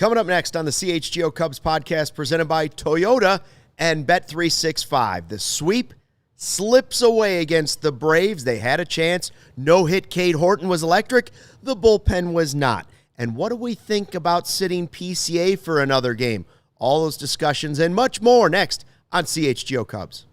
Coming up next on the CHGO Cubs podcast presented by Toyota and Bet365. The sweep slips away against the Braves. They had a chance. No-hit Cade Horton was electric. The bullpen was not. And what do we think about sitting PCA for another game? All those discussions and much more next on CHGO Cubs.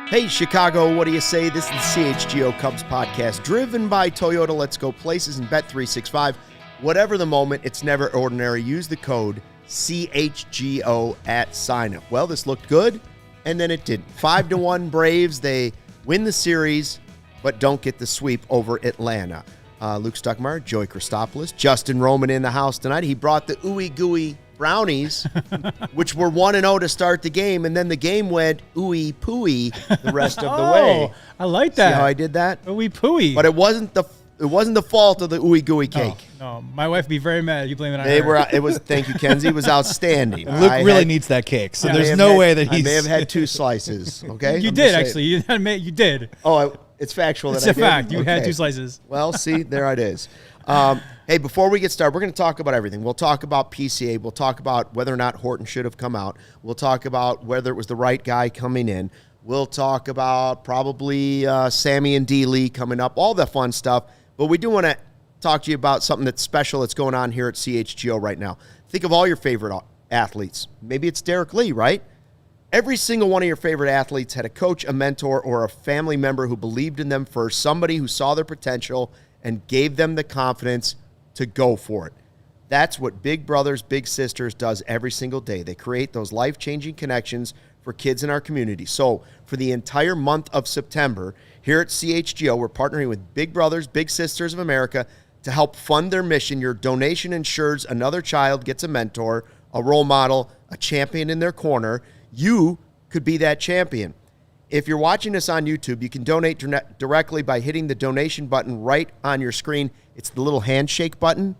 Hey, Chicago, what do you say? This is the CHGO Cubs podcast, driven by Toyota. Let's go places and Bet365. Whatever the moment, it's never ordinary. Use the code CHGO at sign-up. Well, this looked good, and then it didn't. 5-1 Braves. They win the series, but don't get the sweep over Atlanta. Luke Stuckmeyer, Joey Christopoulos, Justin Roman in the house tonight. He brought the ooey gooey brownies, which were 1-0 to start the game, and then the game went ooey pooey the rest of the way. I like that. See how I did that? Ooey pooey. But it wasn't the fault of the ooey gooey cake. No, my wife would be very mad. You blame it on her. It was. Thank you, Kenzie. It was outstanding. Luke really needs that cake, so there's no way that he's. I may have had 2 slices. Okay, you did actually. You did. Oh, it's factual. It's a fact. You had 2 slices. Well, see, there it is. Hey, before we get started, we're going to talk about everything. We'll talk about PCA. We'll talk about whether or not Horton should have come out. We'll talk about whether it was the right guy coming in. We'll talk about probably Sammy and D. Lee coming up, all the fun stuff. But we do want to talk to you about something that's special that's going on here at CHGO right now. Think of all your favorite athletes. Maybe it's Derek Lee, right? Every single one of your favorite athletes had a coach, a mentor, or a family member who believed in them first, somebody who saw their potential and gave them the confidence to go for it. That's what Big Brothers Big Sisters does every single day. They create those life-changing connections for kids in our community. So for the entire month of September, here at CHGO, we're partnering with Big Brothers Big Sisters of America to help fund their mission. Your donation ensures another child gets a mentor, a role model, a champion in their corner. You could be that champion. If you're watching us on YouTube, you can donate directly by hitting the donation button right on your screen. It's the little handshake button.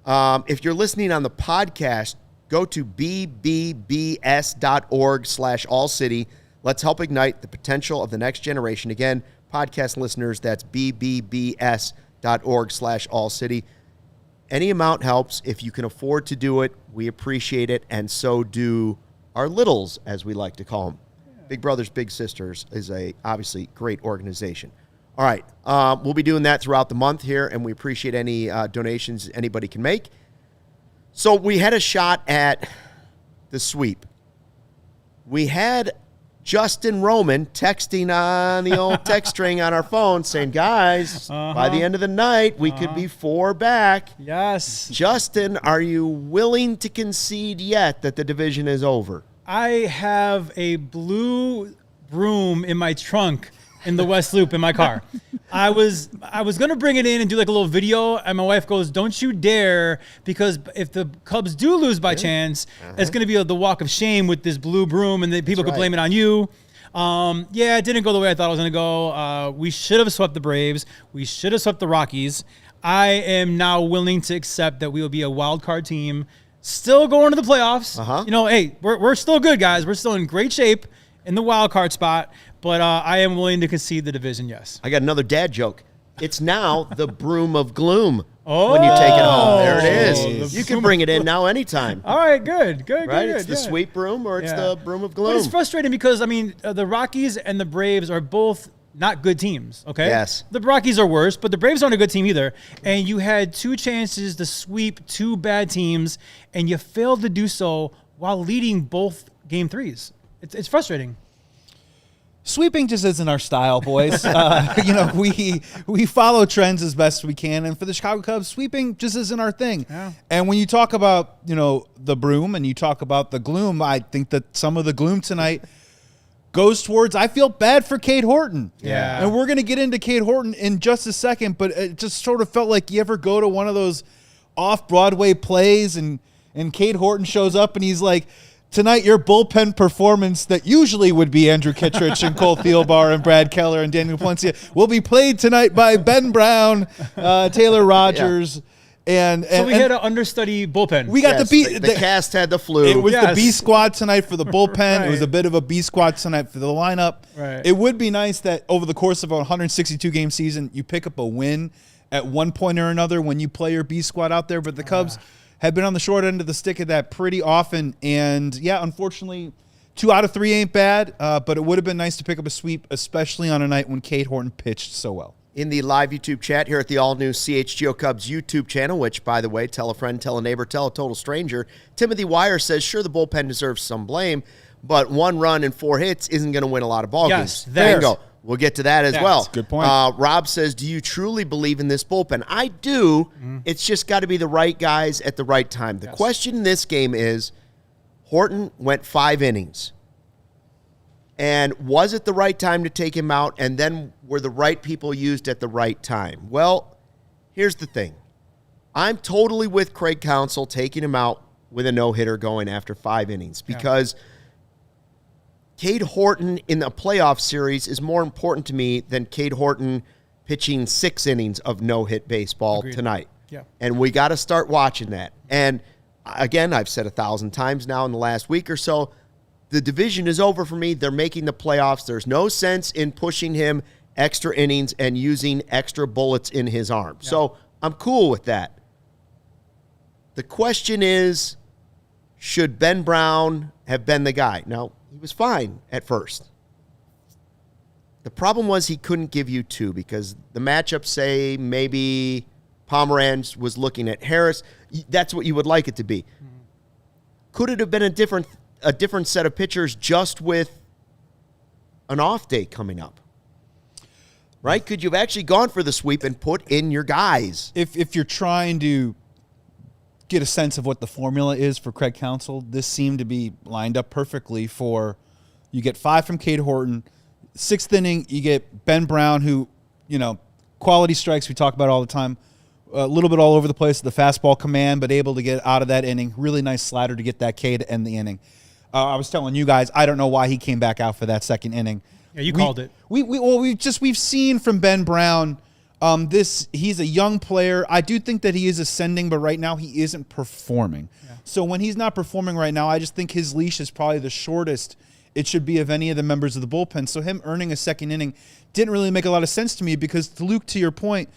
If you're listening on the podcast, go to bbbs.org/allcity. Let's help ignite the potential of the next generation. Again, podcast listeners, that's bbbs.org/allcity. Any amount helps. If you can afford to do it, we appreciate it, and so do our littles, as we like to call them. Big Brothers Big Sisters is a obviously great organization. All right, we'll be doing that throughout the month here, and we appreciate any donations anybody can make. So we had a shot at the sweep. We had Justin Roman texting on the old text string on our phone saying, guys, by the end of the night, we could be 4 back. Yes. Justin, are you willing to concede yet that the division is over? I have a blue broom in my trunk in the West Loop in my car. I was going to bring it in and do like a little video, and my wife goes, don't you dare, because if the Cubs do lose by chance, it's going to be the walk of shame with this blue broom, and then people could blame it on you. It didn't go the way I thought it was going to go. We should have swept the Braves. We should have swept the Rockies. I am now willing to accept that we will be a wild card team, still going to the playoffs. Hey, we're still good, guys. We're still in great shape in the wild card spot, but I am willing to concede the division, yes. I got another dad joke. It's now the broom of gloom when you take it home. There it is. You can bring it in now anytime. All right, good. Right? It's the sweep broom or it's the broom of gloom. But it's frustrating because, the Rockies and the Braves are both not good teams, okay? Yes. The Rockies are worse, but the Braves aren't a good team either. And you had 2 chances to sweep 2 bad teams, and you failed to do so while leading both Game 3s. It's frustrating. Sweeping just isn't our style, boys. We follow trends as best we can, and for the Chicago Cubs, sweeping just isn't our thing. Yeah. And when you talk about, the broom and you talk about the gloom, I think that some of the gloom tonight goes towards, I feel bad for Cade Horton. Yeah. And we're going to get into Cade Horton in just a second, but it just sort of felt like you ever go to one of those off-Broadway plays and Cade Horton shows up and he's like, tonight your bullpen performance that usually would be Andrew Kittredge and Cole Thielbar and Brad Keller and Daniel Palencia will be played tonight by Ben Brown, Taylor Rogers, and So we had an understudy bullpen. we got the cast had the flu. It was the B squad tonight for the bullpen. Right. It was a bit of a B squad tonight for the lineup. Right. It would be nice that over the course of a 162 game season, you pick up a win at one point or another when you play your B squad out there. But the Cubs have been on the short end of the stick of that pretty often. And yeah, unfortunately, 2 out of 3 ain't bad. But it would have been nice to pick up a sweep, especially on a night when Cade Horton pitched so well. In the live YouTube chat here at the all-new CHGO Cubs YouTube channel, which, by the way, tell a friend, tell a neighbor, tell a total stranger, Timothy Wire says, sure, the bullpen deserves some blame, but 1 run and 4 hits isn't going to win a lot of ball games. Bingo. We'll get to that as well. Good point. Rob says, do you truly believe in this bullpen? I do. It's just got to be the right guys at the right time. The question in this game is, Horton went 5 innings. And was it the right time to take him out? And then were the right people used at the right time? Well, here's the thing. I'm totally with Craig Counsell taking him out with a no-hitter going after 5 innings because Cade Horton in a playoff series is more important to me than Cade Horton pitching 6 innings of no-hit baseball tonight. Yeah. And we got to start watching that. And again, I've said 1,000 times now in the last week or so, the division is over for me. They're making the playoffs. There's no sense in pushing him extra innings and using extra bullets in his arm. Yeah. So I'm cool with that. The question is, should Ben Brown have been the guy? Now, he was fine at first. The problem was he couldn't give you 2 because the matchups say maybe Pomeranz was looking at Harris. That's what you would like it to be. Could it have been a different set of pitchers just with an off day coming up? Right? Could you have actually gone for the sweep and put in your guys? If you're trying to get a sense of what the formula is for Craig Counsell, this seemed to be lined up perfectly for you get 5 from Cade Horton, 6th inning, you get Ben Brown, who, quality strikes we talk about all the time, a little bit all over the place, the fastball command, but able to get out of that inning. Really nice slider to get that Cade to end the inning. I was telling you guys, I don't know why he came back out for that 2nd inning. Yeah, you called it. We've seen from Ben Brown, he's a young player. I do think that he is ascending, but right now he isn't performing. Yeah. So when he's not performing right now, I just think his leash is probably the shortest it should be of any of the members of the bullpen. So him earning a 2nd inning didn't really make a lot of sense to me because, Luke, to your point,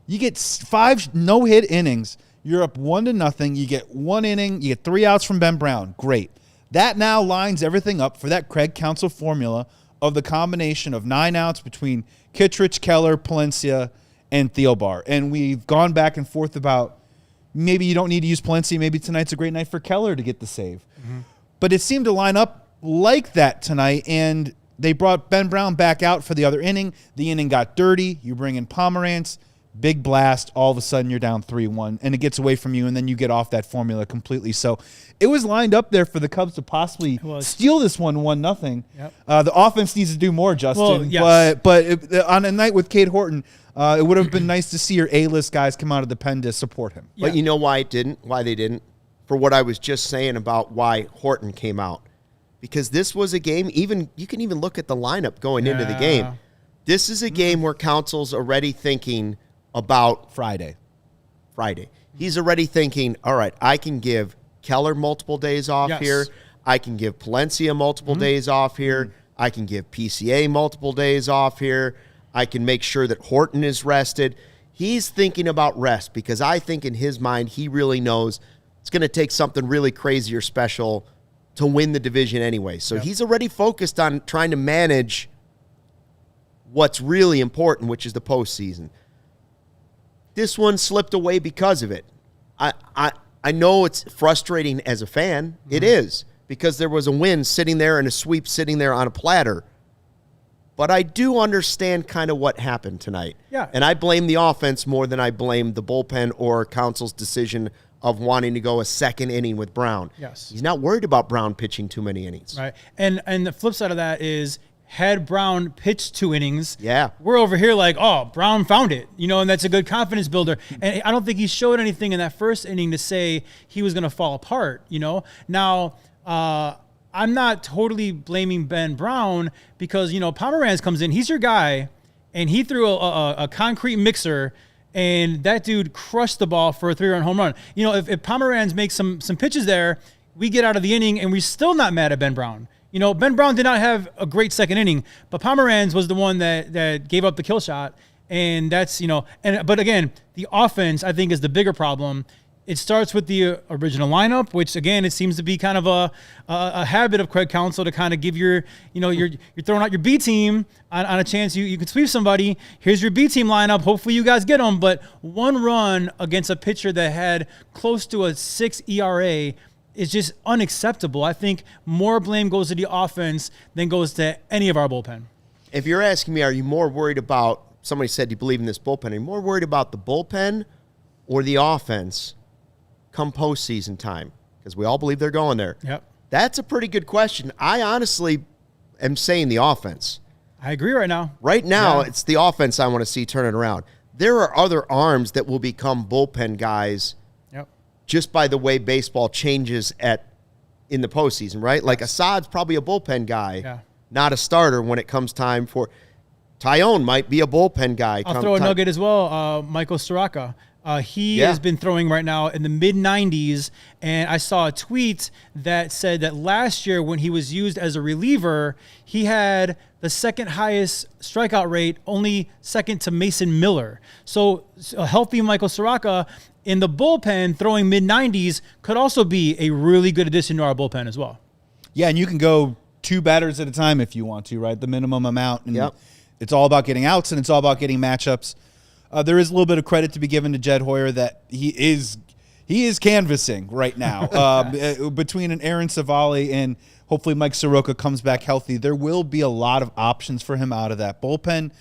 you get 5 no-hit innings. You're up 1-0. You get 1 inning. You get 3 outs from Ben Brown. Great. That now lines everything up for that Craig Counsell formula of the combination of 9 outs between Kittredge, Keller, Palencia, and Thielbar. And we've gone back and forth about maybe you don't need to use Palencia. Maybe tonight's a great night for Keller to get the save. Mm-hmm. But it seemed to line up like that tonight, and they brought Ben Brown back out for the other inning. The inning got dirty. You bring in Pomeranz, big blast. All of a sudden, you're down 3-1, and it gets away from you, and then you get off that formula completely. So it was lined up there for the Cubs to possibly steal this one 1-0. Yep. The offense needs to do more, Justin. Well, yes. But on a night with Cade Horton, it would have been nice to see your A-list guys come out of the pen to support him. But you know why it didn't? Why they didn't? For what I was just saying about why Horton came out. Because this was a game, you can even look at the lineup going into the game. This is a game where Counsell's already thinking about Friday. He's already thinking, all right, I can give Keller multiple days off here. I can give Palencia multiple days off here. I can give PCA multiple days off here. I can make sure that Horton is rested. He's thinking about rest because I think in his mind he really knows it's going to take something really crazy or special to win the division anyway. So he's already focused on trying to manage what's really important, which is the postseason. This one slipped away because of it. I know it's frustrating as a fan. It is, because there was a win sitting there and a sweep sitting there on a platter. But I do understand kind of what happened tonight. Yeah. And I blame the offense more than I blame the bullpen or Counsell's decision of wanting to go a second inning with Brown. Yes. He's not worried about Brown pitching too many innings. Right. And the flip side of that is, had Brown pitched 2 innings, Yeah. we're over here like, oh, Brown found it, and that's a good confidence builder. And I don't think he showed anything in that first inning to say he was going to fall apart, Now, I'm not totally blaming Ben Brown because, Pomeranz comes in, he's your guy, and he threw a concrete mixer, and that dude crushed the ball for a 3-run home run. If Pomeranz makes some pitches there, we get out of the inning, and we're still not mad at Ben Brown. Ben Brown did not have a great second inning, but Pomeranz was the one that gave up the kill shot. And that's, but again, the offense, I think, is the bigger problem. It starts with the original lineup, which, again, it seems to be kind of a habit of Craig Counsell to kind of give you're throwing out your B team on a chance you can sweep somebody. Here's your B team lineup. Hopefully you guys get them. But 1 run against a pitcher that had close to a 6 ERA is just unacceptable. I think more blame goes to the offense than goes to any of our bullpen. If you're asking me, are you more worried about, somebody said you believe in this bullpen, are you more worried about the bullpen or the offense come postseason time? Because we all believe they're going there. Yep. That's a pretty good question. I honestly am saying the offense. I agree right now. Right now, It's the offense I want to see turn it around. There are other arms that will become bullpen guys just by the way baseball changes in the postseason, right? Like Assad's probably a bullpen guy, not a starter when it comes time for Tyone might be a bullpen guy. I'll throw a nugget as well. Michael Soraka. He has been throwing right now in the mid-90s, and I saw a tweet that said that last year when he was used as a reliever, he had the second highest strikeout rate, only second to Mason Miller. So a healthy Michael Soraka in the bullpen throwing mid-90s could also be a really good addition to our bullpen as well. Yeah, and you can go 2 batters at a time if you want to, right? The minimum amount. And it's all about getting outs, and it's all about getting matchups. There is a little bit of credit to be given to Cade Horton that he is canvassing right now. Between an Aaron Savali and hopefully Mike Soroka comes back healthy, there will be a lot of options for him out of that bullpen.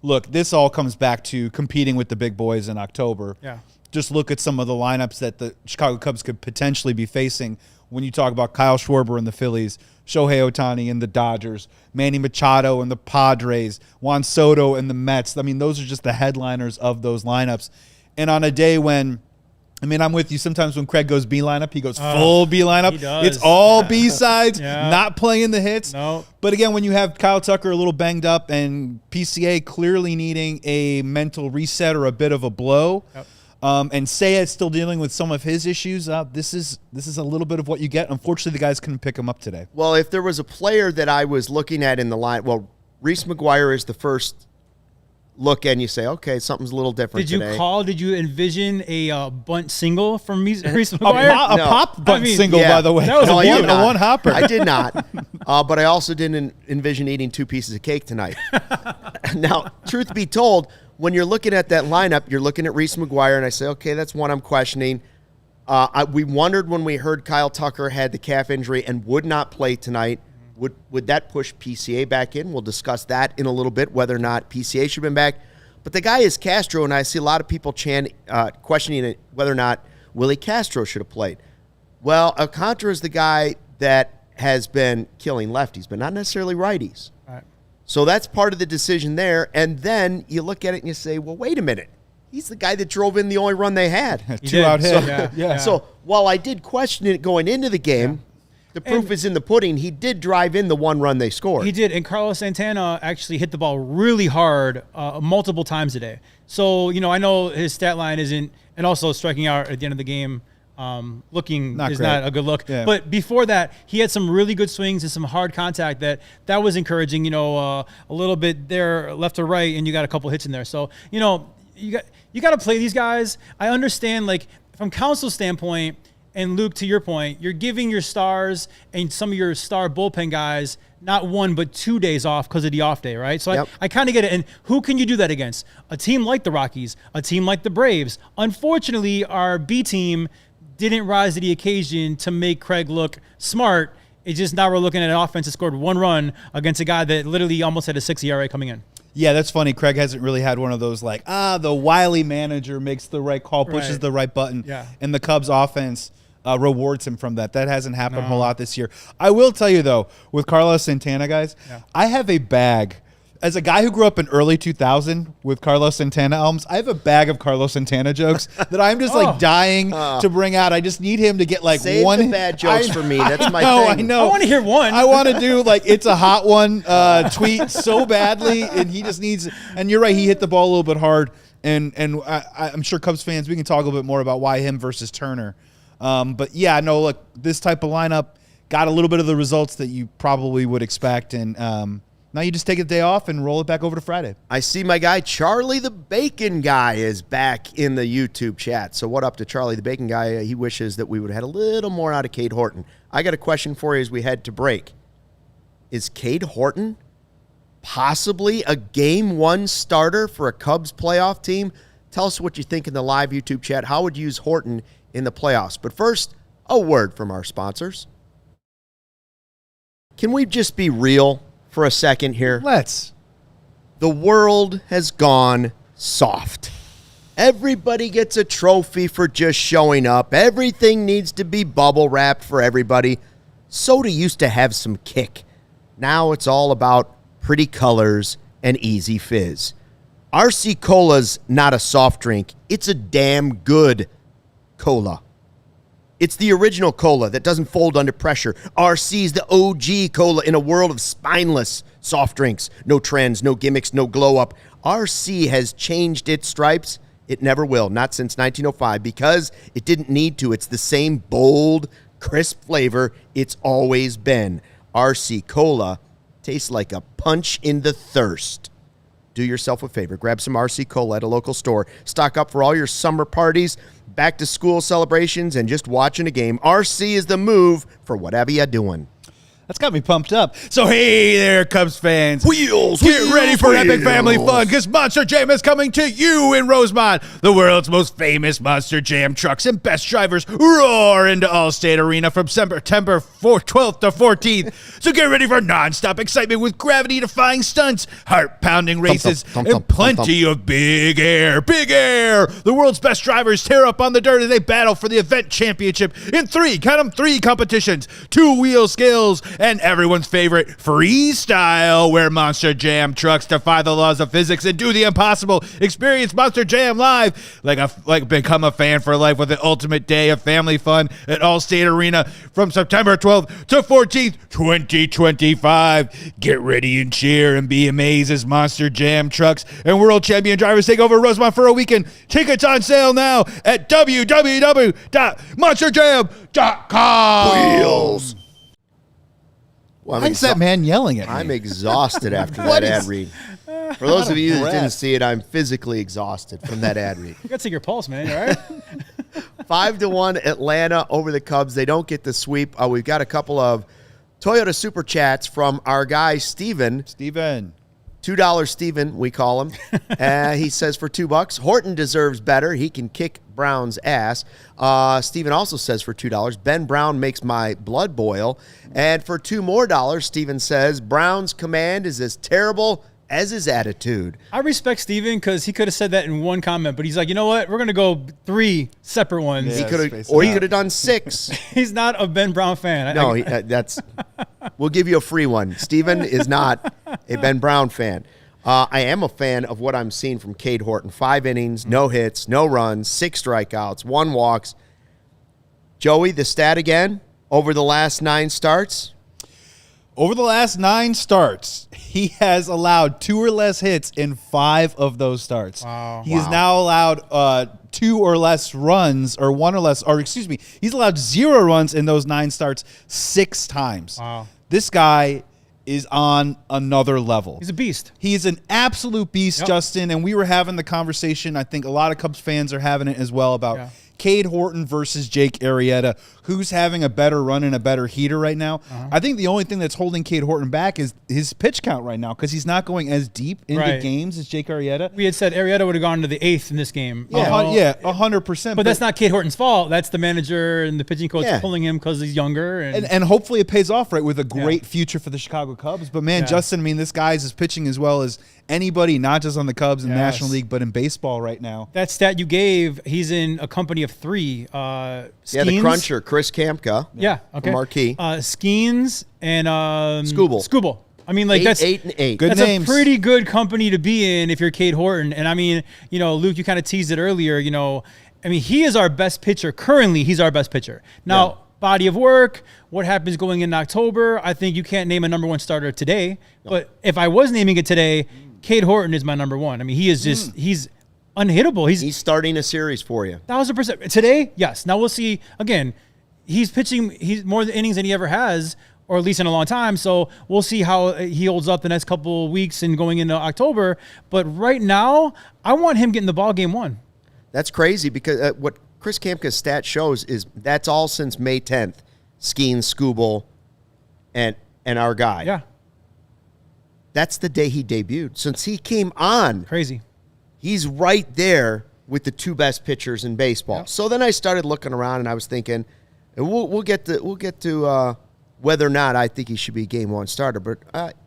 Look, this all comes back to competing with the big boys in October. Yeah. Just look at some of the lineups that the Chicago Cubs could potentially be facing when you talk about Kyle Schwarber and the Phillies, Shohei Ohtani and the Dodgers, Manny Machado and the Padres, Juan Soto and the Mets. I mean, those are just the headliners of those lineups. And on a day when, I'm with you. Sometimes when Craig goes B lineup, he goes full B lineup. He does. It's all B sides, not playing the hits. No. But again, when you have Kyle Tucker a little banged up and PCA clearly needing a mental reset or a bit of a blow, and Seiya is still dealing with some of his issues, this is a little bit of what you get. Unfortunately, the guys couldn't pick him up today. Well, if there was a player that I was looking at in the line, Reese McGuire is the first look and you say, okay, something's a little different today. Did you envision a bunt single from Reese McGuire? A pop bunt single, by the way. That was a one hopper. I did not. But I also didn't envision eating 2 pieces of cake tonight. Now, truth be told, when you're looking at that lineup, you're looking at Reese McGuire, and I say, okay, that's one I'm questioning. We wondered when we heard Kyle Tucker had the calf injury and would not play tonight, would that push PCA back in? We'll discuss that in a little bit, whether or not PCA should have been back. But the guy is Castro, and I see a lot of people questioning whether or not Willi Castro should have played. Well, Alcantara is the guy that has been killing lefties, but not necessarily righties. Right. So that's part of the decision there. And then you look at it and you say, well, wait a minute. He's the guy that drove in the only run they had. 2-out hit. So while I did question it going into the game, the proof is in the pudding. He did drive in the 1 run they scored. He did, and Carlos Santana actually hit the ball really hard multiple times today. So, I know his stat line isn't, and also striking out at the end of the game looking not a good look. Yeah. But before that, he had some really good swings and some hard contact that was encouraging, a little bit there left or right, and you got a couple hits in there. So, you got to play these guys. I understand, like, from Counsell's standpoint, and Luke, to your point, you're giving your stars and some of your star bullpen guys not 1 but 2 days off because of the off day, right? So I kind of get it. And who can you do that against? A team like the Rockies, a team like the Braves. Unfortunately, our B team didn't rise to the occasion to make Craig look smart. It's just now we're looking at an offense that scored 1 run against a guy that literally almost had a 6 ERA coming in. Yeah, that's funny. Craig hasn't really had one of those like, the wily manager makes the right call, pushes the right button, and the Cubs offense rewards him from that. That hasn't happened a whole lot this year. I will tell you, though, with Carlos Santana, guys, I have a bag. As a guy who grew up in early 2000 with Carlos Santana albums, I have a bag of Carlos Santana jokes that I'm just like dying to bring out. I just need him to get like Save one the bad jokes for me. That's my thing. I know. I want to hear one. I want to do like it's a hot one tweet so badly, and he just needs. And you're right, he hit the ball a little bit hard, and I'm sure Cubs fans, we can talk a little bit more about why him versus Turner. But yeah, no, look, this type of lineup got a little bit of the results that you probably would expect, and now you just take a day off and roll it back over to Friday. I see my guy Charlie the Bacon Guy is back in the YouTube chat. So what up to Charlie the Bacon Guy? He wishes that we would have had a little more out of Cade Horton. I got a question for you as we head to break. Is Cade Horton possibly a Game 1 starter for a Cubs playoff team? Tell us what you think in the live YouTube chat. How would you use Horton in the playoffs? But first, a word from our sponsors. Can we just be real for a second here? Let's. The world has gone soft. Everybody gets a trophy for just showing up. Everything needs to be bubble wrapped for everybody. Soda used to have some kick. Now it's all about pretty colors and easy fizz. RC Cola's not a soft drink. It's a damn good cola. It's the original cola that doesn't fold under pressure. RC's the OG cola in a world of spineless soft drinks. No trends, no gimmicks, no glow up. RC has changed its stripes. It never will, not since 1905, because it didn't need to. It's the same bold, crisp flavor it's always been. RC Cola tastes like a punch in the thirst. Do yourself a favor. Grab some RC Cola at a local store. Stock up for all your summer parties, back to school celebrations, and just watching a game. RC is the move for whatever you're doing. That's got me pumped up. So, hey there, Cubs fans. Wheels, Get ready for epic family fun, because Monster Jam is coming to you in Rosemont. The world's most famous Monster Jam trucks and best drivers roar into Allstate Arena from September 12th to 14th. So get ready for nonstop excitement with gravity-defying stunts, heart-pounding races, and plenty of big air. Big air! The world's best drivers tear up on the dirt as they battle for the event championship in three competitions, two-wheel skills, and everyone's favorite freestyle, where Monster Jam trucks defy the laws of physics and do the impossible. Experience Monster Jam live, like become a fan for life with the ultimate day of family fun at Allstate Arena from September 12th to 14th, 2025. Get ready and cheer and be amazed as Monster Jam trucks and world champion drivers take over Rosemont for a weekend. Tickets on sale now at www.monsterjam.com. Wheels. Well, Why's that man yelling at me? I'm exhausted after that ad read. For those of you that didn't see it, I'm physically exhausted from that ad read. You got to take your pulse, man. You all right? 5-1 Atlanta over the Cubs. They don't get the sweep. We've got a couple of Toyota Super Chats from our guy, Steven. $2 Steven, we call him. He says for $2, Horton deserves better. He can kick Brown's ass. Steven also says for $2, Ben Brown makes my blood boil. And for $2 more, Steven says Brown's command is as terrible as his attitude. I respect Steven because he could have said that in one comment, but he's like, you know what? We're going to go 3 separate ones. Yeah, he could have done 6. He's not a Ben Brown fan. We'll give you a free one. Steven is not a Ben Brown fan. I am a fan of what I'm seeing from Cade Horton. 5 innings, no hits, no runs, 6 strikeouts, 1 walks. Joey, the stat again, over the last 9 starts? Over the last 9 starts, he has allowed 2 or less hits in 5 of those starts. Wow. He has now allowed 2 or less runs, or 1 or less, or excuse me, he's allowed 0 runs in those 9 starts 6 times. Wow. This guy is on another level. He's a beast. He's an absolute beast, Justin, and we were having the conversation, I think a lot of Cubs fans are having it as well, about Cade Horton versus Jake Arrieta, who's having a better run and a better heater right now. I think the only thing that's holding Cade Horton back is his pitch count right now because he's not going as deep into games as Jake Arrieta. We had said Arrieta would have gone to the 8th in this game. Yeah, 100%. But that's not Cade Horton's fault. That's the manager and the pitching coach pulling him because he's younger. And hopefully it pays off, right, with a great future for the Chicago Cubs. But, man, Justin, I mean, this guy's is pitching as well as anybody, not just on the Cubs in the National League, but in baseball right now. That stat you gave, he's in a company of 3. The cruncher, Chris Kamka. Marquee. Skeens and Skubal. I mean, like 8 and 8. Good that's names. A pretty good company to be in if you're Cade Horton. And I mean, Luke, you kind of teased it earlier. I mean, he is our best pitcher. Currently, he's our best pitcher. Now, body of work, what happens going in October? I think you can't name a number 1 starter today. No. But if I was naming it today, Cade Horton is my number 1. I mean, he is just he's unhittable. He's starting a series for you. 1,000%. Today, yes. Now we'll see. Again, he's pitching. He's more innings than he ever has, or at least in a long time. So we'll see how he holds up the next couple of weeks and going into October. But right now, I want him getting the ball game 1. That's crazy because what Chris Kamka's stat shows is that's all since May 10th. Skeens, Skubal, and our guy. Yeah. That's the day he debuted. Since he came on. Crazy. He's right there with the 2 best pitchers in baseball. Yep. So then I started looking around and I was thinking, and we'll get to whether or not I think he should be game 1 starter. But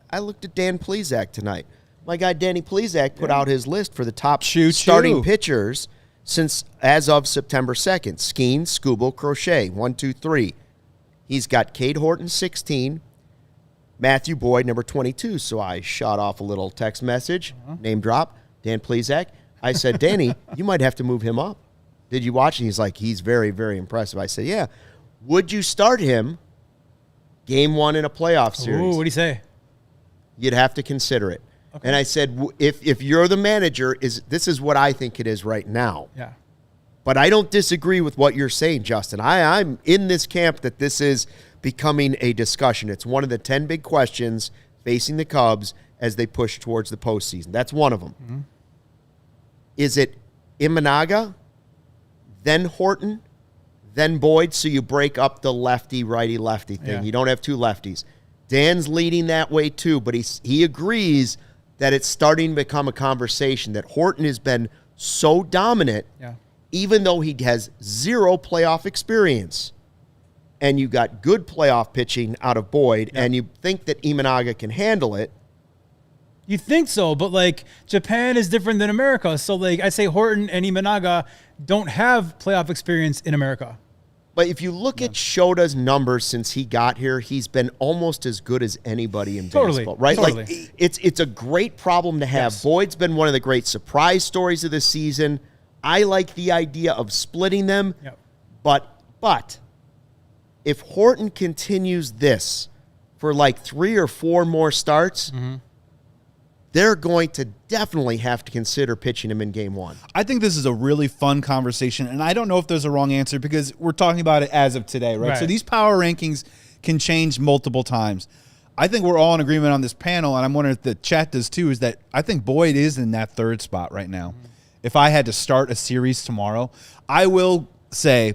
I looked at Dan Plesac tonight. My guy Danny Plesac put out his list for the top starting pitchers since as of September 2nd. Skeens, Skubal, Crochet, 1, 2, 3. He's got Cade Horton, 16. Matthew Boyd, number 22. So I shot off a little text message, name drop, Dan Plesac. I said, Danny, you might have to move him up. Did you watch? And he's like, he's very, very impressive. I said, yeah. Would you start him game 1 in a playoff series? Ooh, what'd he say? You'd have to consider it. Okay. And I said, if you're the manager, this is what I think it is right now. Yeah. But I don't disagree with what you're saying, Justin. I'm in this camp that this is becoming a discussion. It's one of the 10 big questions facing the Cubs as they push towards the postseason. That's one of them. Mm-hmm. Is it Imanaga, then Horton, then Boyd, so you break up the lefty-righty-lefty thing? Yeah. You don't have 2 lefties. Dan's leading that way too, but he agrees that it's starting to become a conversation that Horton has been so dominant, even though he has 0 playoff experience. And you got good playoff pitching out of Boyd, and you think that Imanaga can handle it. You think so, but like Japan is different than America. So like I say Horton and Imanaga don't have playoff experience in America. But if you look at Shota's numbers since he got here, he's been almost as good as anybody in baseball, right? Totally. Like it's a great problem to have. Yes. Boyd's been one of the great surprise stories of this season. I like the idea of splitting them, but if Horton continues this for like 3 or 4 more starts, they're going to definitely have to consider pitching him in game 1. I think this is a really fun conversation, and I don't know if there's a wrong answer because we're talking about it as of today, right? So these power rankings can change multiple times. I think we're all in agreement on this panel, and I'm wondering if the chat does too, is that I think Boyd is in that 3rd spot right now. If I had to start a series tomorrow, I will say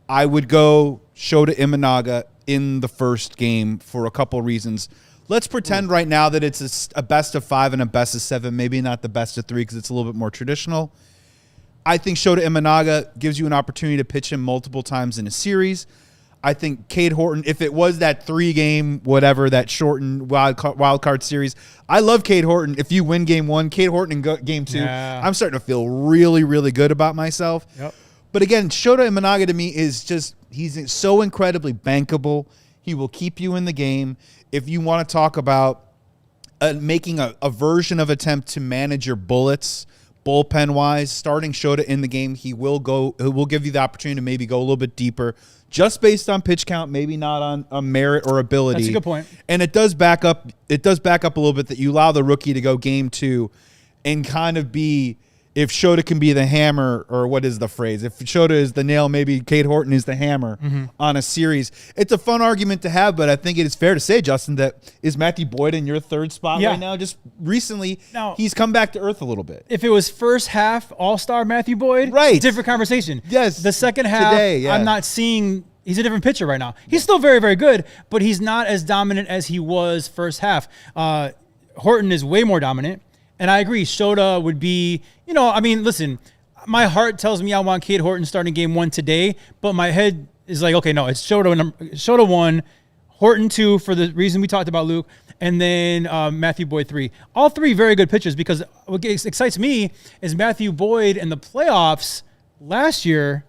I would go Shota Imanaga in the first game for a couple reasons. Let's pretend right now that it's a best of 5 and a best of 7, maybe not the best of 3 because it's a little bit more traditional. I think Shota Imanaga gives you an opportunity to pitch him multiple times in a series. I think Cade Horton, if it was that 3-game, whatever, that shortened wild card series, I love Cade Horton. If you win game 1, Cade Horton in game 2, I'm starting to feel really, really good about myself. Yep. But again, Shota Imanaga to me is just, he's so incredibly bankable. He will keep you in the game. If you want to talk about making a version of attempt to manage your bullets, bullpen-wise, starting Shota in the game, he will give you the opportunity to maybe go a little bit deeper, just based on pitch count, maybe not on merit or ability. That's a good point. And it does back up a little bit that you allow the rookie to go game 2 and kind of be, if Shota can be the hammer, or what is the phrase? If Shota is the nail, maybe Cade Horton is the hammer on a series. It's a fun argument to have, but I think it is fair to say, Justin, that is Matthew Boyd in your 3rd spot right now? Just recently, he's come back to earth a little bit. If it was first half all-star Matthew Boyd, right, different conversation. Yes. The second half, I'm not seeing he's a different pitcher right now. He's still very, very good, but he's not as dominant as he was first half. Horton is way more dominant, and I agree. Shota would be, listen, my heart tells me I want Cade Horton starting game 1 today, but my head is like, okay, no, it's Shota 1, Horton 2 for the reason we talked about, Luke, and then Matthew Boyd 3. All 3 very good pitchers, because what excites me is Matthew Boyd in the playoffs last year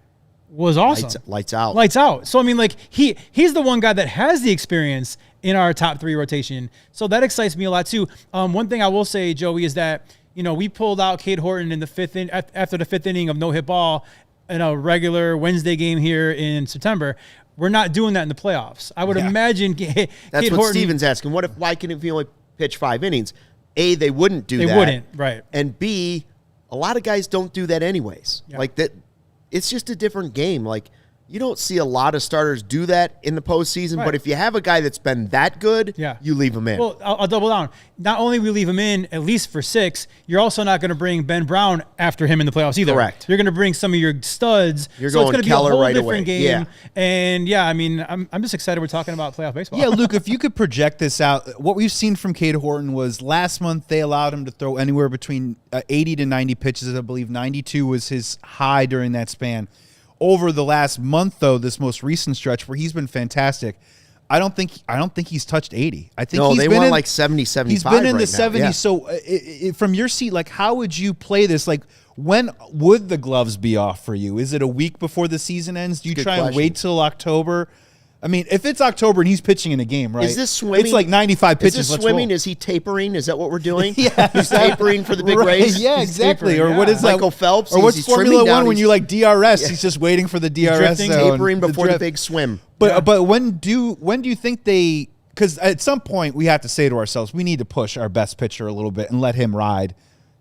was awesome. Lights out. Lights out. So, he's the one guy that has the experience in our top 3 rotation. So that excites me a lot too. One thing I will say, Joey, is that, we pulled out Cade Horton in the after the 5th inning of no-hit ball in a regular Wednesday game here in September. We're not doing that in the playoffs. I would imagine That's Cade what Horton, Steven's asking. Why can if he only pitch 5 innings? A, they wouldn't do that. They wouldn't, right. And B, a lot of guys don't do that anyways. Yeah. Like that, it's just a different game. Like, you don't see a lot of starters do that in the postseason, Right. but if you have a guy that's been that good, you leave him in. Well, I'll double down. Not only we leave him in at least for 6, you're also not going to bring Ben Brown after him in the playoffs either. Correct. You're going to bring some of your studs. You're so going it's going to be Keller a whole right different away. game. Yeah. And I'm just excited we're talking about playoff baseball. Yeah, Luke, if you could project this out, what we've seen from Cade Horton was last month they allowed him to throw anywhere between 80 to 90 pitches. I believe 92 was his high during that span. Over the last month, though, this most recent stretch where he's been fantastic, I don't think he's touched 80. I think they won like 70, 75. He's been in right the now. 70s. Yeah. So from your seat, like, how would you play this? Like, when would the gloves be off for you? Is it a week before the season ends? Do you try and wait till October? If it's October and he's pitching in a game, right? Is this swimming? It's like 95 pitches. Is this Let's swimming? roll. Is he tapering? Is that what we're doing? Yeah, he's tapering for the big race. Yeah, He's exactly. tapering, Or what yeah. is that? Michael Phelps, Or what's he's Formula trimming 1 down, when you like DRS? He's just waiting for the DRS drifting, zone. tapering before the drift. big swim. But when do you think they? Because at some point we have to say to ourselves, we need to push our best pitcher a little bit and let him ride.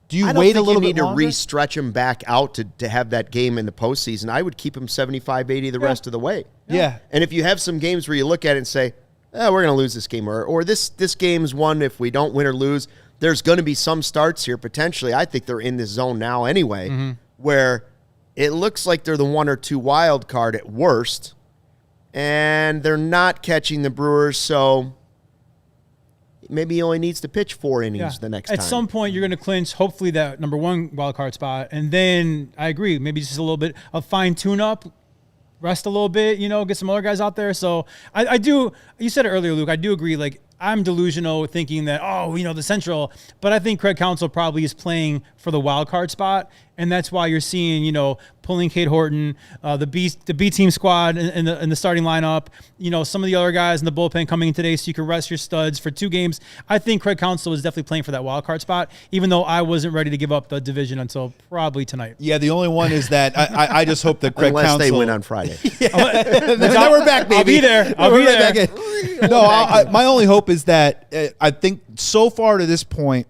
Do you I don't wait think a little you need bit longer? to re-stretch him back out to have that game in the postseason. I would keep him 75, 80 the rest of the way. Yeah. And if you have some games where you look at it and say, we're going to lose this game, or this game's one if we don't win or lose, there's going to be some starts here potentially. I think they're in this zone now anyway, where it looks like they're the 1 or 2 wild card at worst, and they're not catching the Brewers, so maybe he only needs to pitch 4 innings the next time. At some point, you're going to clinch, hopefully, that number 1 wild card spot. And then, I agree, maybe just a little bit of fine tune-up, rest a little bit, get some other guys out there. So, I do, you said it earlier, Luke, I do agree, like, I'm delusional thinking that, the Central, but I think Craig Counsell probably is playing for the wild card spot, and that's why you're seeing, pulling Cade Horton, the B team squad in the starting lineup, some of the other guys in the bullpen coming in today so you can rest your studs for 2 games. I think Craig Counsell is definitely playing for that wild card spot, even though I wasn't ready to give up the division until probably tonight. Yeah, the only one is that I just hope that Craig Unless Counsell they win on Friday. then we're back, baby. I'll be there. We're back in. No, my only hope is that I think so far to this point,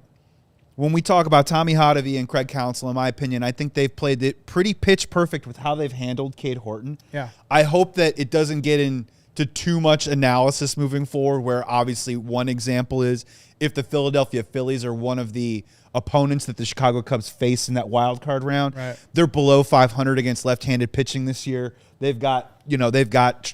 when we talk about Tommy Hotovy and Craig Counsell, in my opinion, I think they've played it pretty pitch perfect with how they've handled Cade Horton. Yeah. I hope that it doesn't get into too much analysis moving forward, where obviously one example is if the Philadelphia Phillies are one of the opponents that the Chicago Cubs face in that wild card round. Right. They're below 500 against left-handed pitching this year. They've got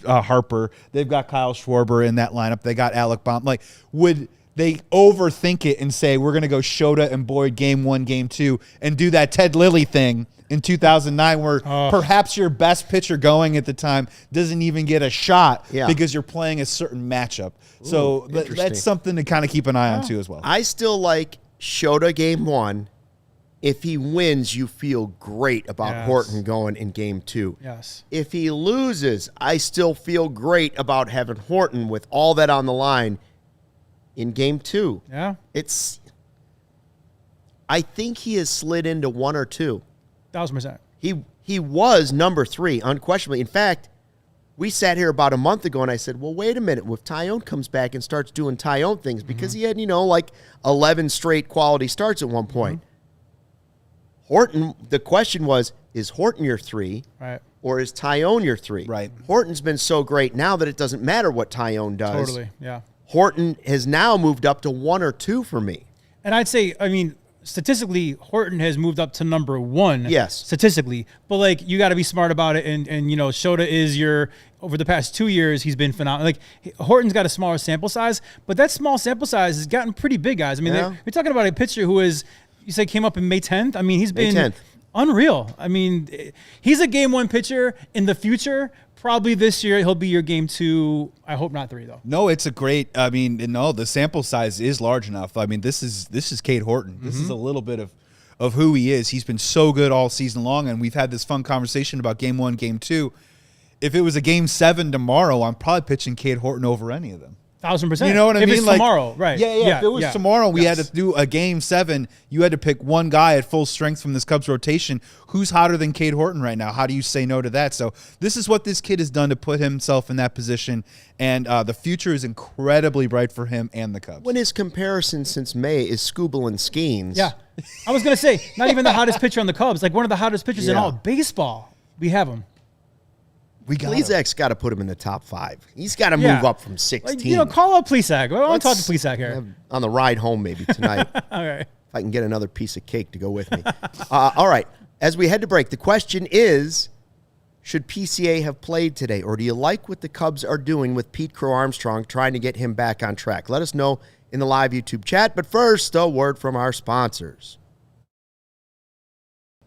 Harper, they've got Kyle Schwarber in that lineup. They got Alec Baum. Like, would they overthink it and say we're going to go Shota and Boyd game 1, game 2, and do that Ted Lilly thing in 2009 where perhaps your best pitcher going at the time doesn't even get a shot because you're playing a certain matchup. So that's something to kind of keep an eye on too as well. I still like Shota game 1. If he wins, you feel great about Horton going in game 2. Yes. If he loses, I still feel great about having Horton with all that on the line in game 2. Yeah. I think he has slid into 1 or 2. 1,000%. He was number 3, unquestionably. In fact, we sat here about a month ago and I said, well, wait a minute. If Tyone comes back and starts doing Tyone things, because he had, like 11 straight quality starts at one point. Horton, the question was, is Horton your 3? Right. Or is Tyone your 3? Right. Horton's been so great now that it doesn't matter what Tyone does. Totally, yeah. Horton has now moved up to 1 or 2 for me. And I'd say, statistically, Horton has moved up to number 1. Yes. Statistically. But, you got to be smart about it. And Shota is your over the past 2 years, he's been phenomenal. Like Horton's got a smaller sample size, but that small sample size has gotten pretty big, guys. I mean, we're talking about a pitcher who is, you say, came up in May 10th. I mean, he's been unreal. I mean, he's a game 1 pitcher in the future. Probably this year he'll be your game 2. I hope not 3 though. No, it's a great. I mean, no, the sample size is large enough. I mean, this is Cade Horton. This is a little bit of who he is. He's been so good all season long, and we've had this fun conversation about game 1, game 2. If it was a game 7 tomorrow, I'm probably pitching Cade Horton over any of them. 1,000%. You know what I mean? If it's like, tomorrow, right? Yeah. If it was tomorrow, we had to do a game 7. You had to pick one guy at full strength from this Cubs rotation. Who's hotter than Cade Horton right now? How do you say no to that? So this is what this kid has done to put himself in that position, and the future is incredibly bright for him and the Cubs. When his comparison since May is Skubal and Skeens. Yeah. I was going to say, not even the hottest pitcher on the Cubs, like one of the hottest pitchers in all of baseball. We have him. Plesac's got to put him in the top 5. He's got to move up from 16. Like, call up Plesac. I want to talk to Plesac here. On the ride home maybe tonight. All right. If I can get another piece of cake to go with me. All right. As we head to break, the question is, should PCA have played today? Or do you like what the Cubs are doing with Pete Crow Armstrong, trying to get him back on track? Let us know in the live YouTube chat. But first, a word from our sponsors.